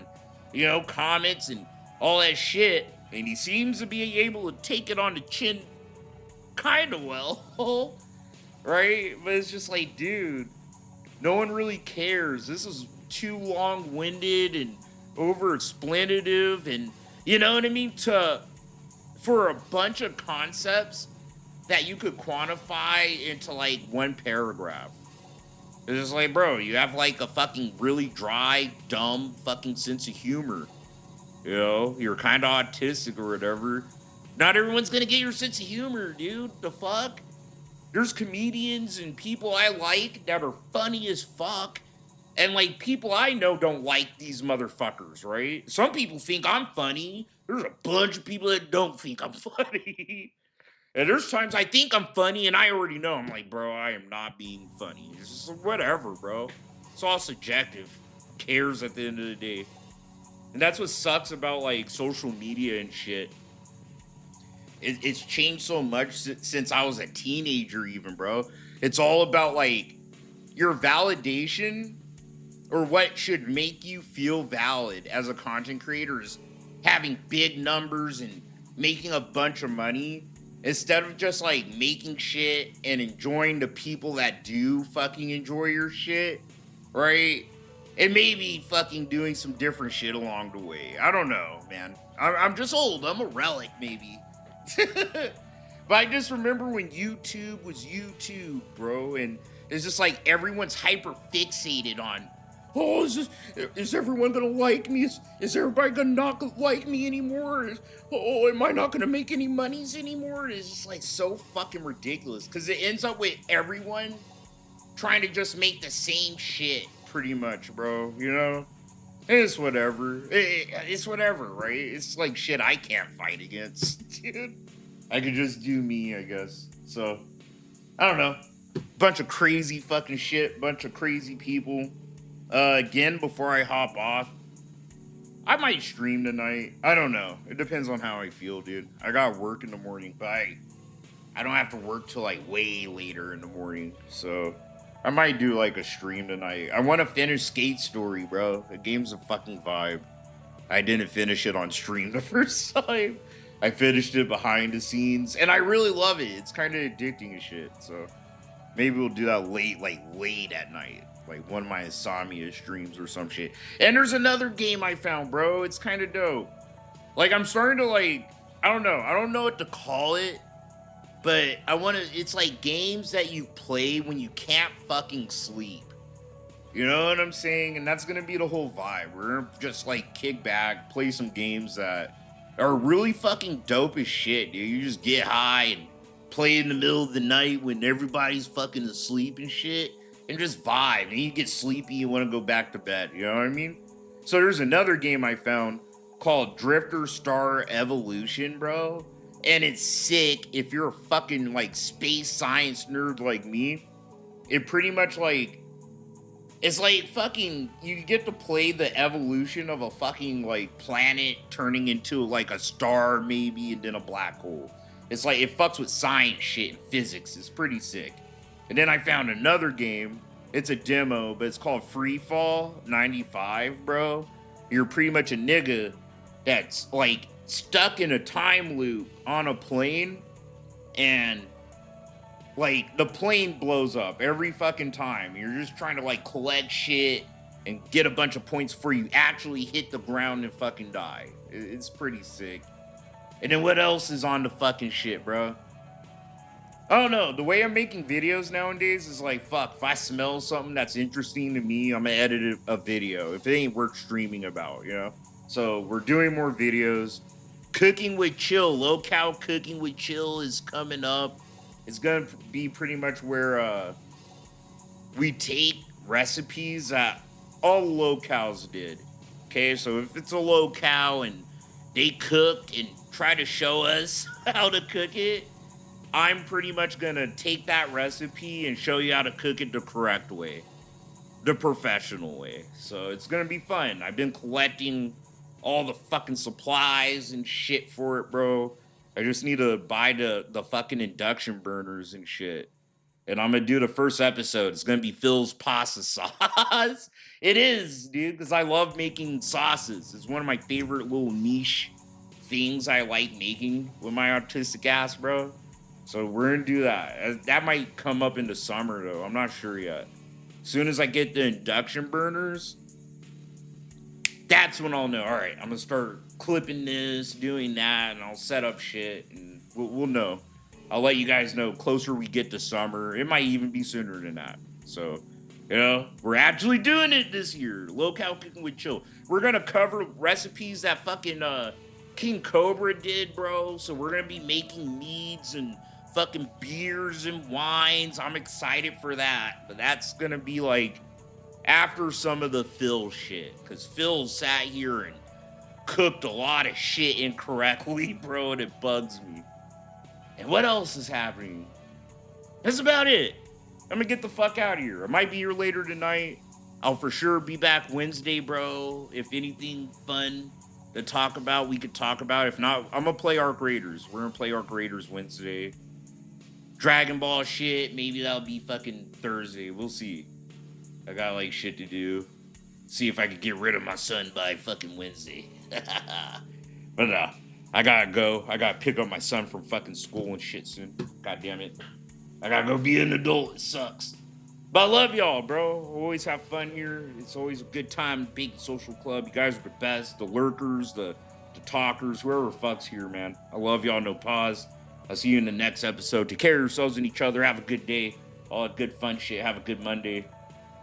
you know, comments and all that shit, and he seems to be able to take it on the chin kind of well, right? But it's just like, dude, no one really cares. This is too long-winded and over-explanative, and you know what I mean? For a bunch of concepts that you could quantify into like one paragraph. It's just like, bro, you have like a fucking really dry, dumb fucking sense of humor. You know, you're kind of autistic or whatever. Not everyone's gonna get your sense of humor, dude. The fuck? There's comedians and people I like that are funny as fuck. And like people I know don't like these motherfuckers, right? Some people think I'm funny. There's a bunch of people that don't think I'm funny. And there's times I think I'm funny and I already know. I'm like, bro, I am not being funny. It's just whatever, bro. It's all subjective. Who cares at the end of the day? And that's what sucks about like social media and shit. It's changed so much since I was a teenager even, bro. It's all about like your validation or what should make you feel valid as a content creator is having big numbers and making a bunch of money instead of just like making shit and enjoying the people that do fucking enjoy your shit, right? And maybe fucking doing some different shit along the way. I don't know, man. I'm just old. I'm a relic, maybe. But I just remember when YouTube was YouTube, bro, and it's just like everyone's hyper fixated on, oh, is everyone gonna like me? Is everybody gonna not like me anymore? Am I not gonna make any monies anymore? It's just like so fucking ridiculous because it ends up with everyone trying to just make the same shit pretty much, bro, you know? It's whatever. It's whatever, right? It's like shit I can't fight against, dude. I could just do me, I guess. So, I don't know. Bunch of crazy fucking shit. Bunch of crazy people. Again, before I hop off, I might stream tonight. I don't know. It depends on how I feel, dude. I got work in the morning, but I don't have to work till like way later in the morning. So, I might do like a stream tonight. I want to finish Skate Story, bro. The game's a fucking vibe. I didn't finish it on stream the first time. I finished it behind the scenes, and I really love it. It's kind of addicting as shit. So maybe we'll do that late at night, like one of my insomnia streams or some shit. And there's another game I found, bro. It's kind of dope. Like I'm starting to like, I don't know what to call it. But it's like games that you play when you can't fucking sleep. You know what I'm saying? And that's gonna be the whole vibe. We're gonna just like kick back, play some games that are really fucking dope as shit, dude. You just get high and play in the middle of the night when everybody's fucking asleep and shit, and just vibe. And you get sleepy, you wanna go back to bed, you know what I mean? So there's another game I found called Drifter Star Evolution, bro. And it's sick if you're a fucking like space science nerd like me. It pretty much like, it's like fucking, you get to play the evolution of a fucking like planet turning into like a star maybe and then a black hole. It's like, it fucks with science shit and physics. It's pretty sick. And then I found another game. It's a demo, but it's called Freefall 95, bro. You're pretty much a nigga that's like stuck in a time loop on a plane, and like the plane blows up every fucking time. You're just trying to like collect shit and get a bunch of points before you actually hit the ground and fucking die. It's pretty sick. And then what else is on the fucking shit, bro? I don't know. The way I'm making videos nowadays is like, fuck, if I smell something that's interesting to me, I'm gonna edit a video. If it ain't worth streaming about, you know? So we're doing more videos. Cooking with Chill, Lolcow Cooking with Chill is coming up. It's gonna be pretty much where we take recipes that all Lolcows did. Okay, so if it's a Lolcow and they cooked and try to show us how to cook it, I'm pretty much gonna take that recipe and show you how to cook it the correct way, the professional way. So it's gonna be fun. I've been collecting all the fucking supplies and shit for it, bro. I just need to buy the fucking induction burners and shit. And I'm gonna do the first episode. It's gonna be Phil's pasta sauce. It is, dude, because I love making sauces. It's one of my favorite little niche things I like making with my autistic ass, bro. So we're gonna do that. That might come up in the summer though. I'm not sure yet. As soon as I get the induction burners, that's when I'll know. All right, I'm gonna start clipping this, doing that, and I'll set up shit, and we'll know. I'll let you guys know closer we get to summer. It might even be sooner than that. So, you know, we're actually doing it this year. Lolcow Cooking with Chill. We're gonna cover recipes that fucking King Cobra did, bro. So we're gonna be making meads and fucking beers and wines. I'm excited for that. But that's gonna be like after some of the Phil shit. Because Phil sat here and cooked a lot of shit incorrectly, bro, and it bugs me. And what else is happening? That's about it. I'm gonna get the fuck out of here. I might be here later tonight. I'll for sure be back Wednesday, bro. If anything fun to talk about, we could talk about. If not, I'm gonna play Arc Raiders. We're gonna play Arc Raiders Wednesday. Dragon Ball shit, maybe that'll be fucking Thursday. We'll see. I got like shit to do. See if I could get rid of my son by fucking Wednesday. But I gotta go. I gotta pick up my son from fucking school and shit soon. God damn it. I gotta go be an adult. It sucks. But I love y'all, bro. Always have fun here. It's always a good time. Big social club. You guys are the best. The lurkers, the talkers, whoever fucks here, man. I love y'all. No pause. I'll see you in the next episode. Take care of yourselves and each other. Have a good day. All that good fun shit. Have a good Monday.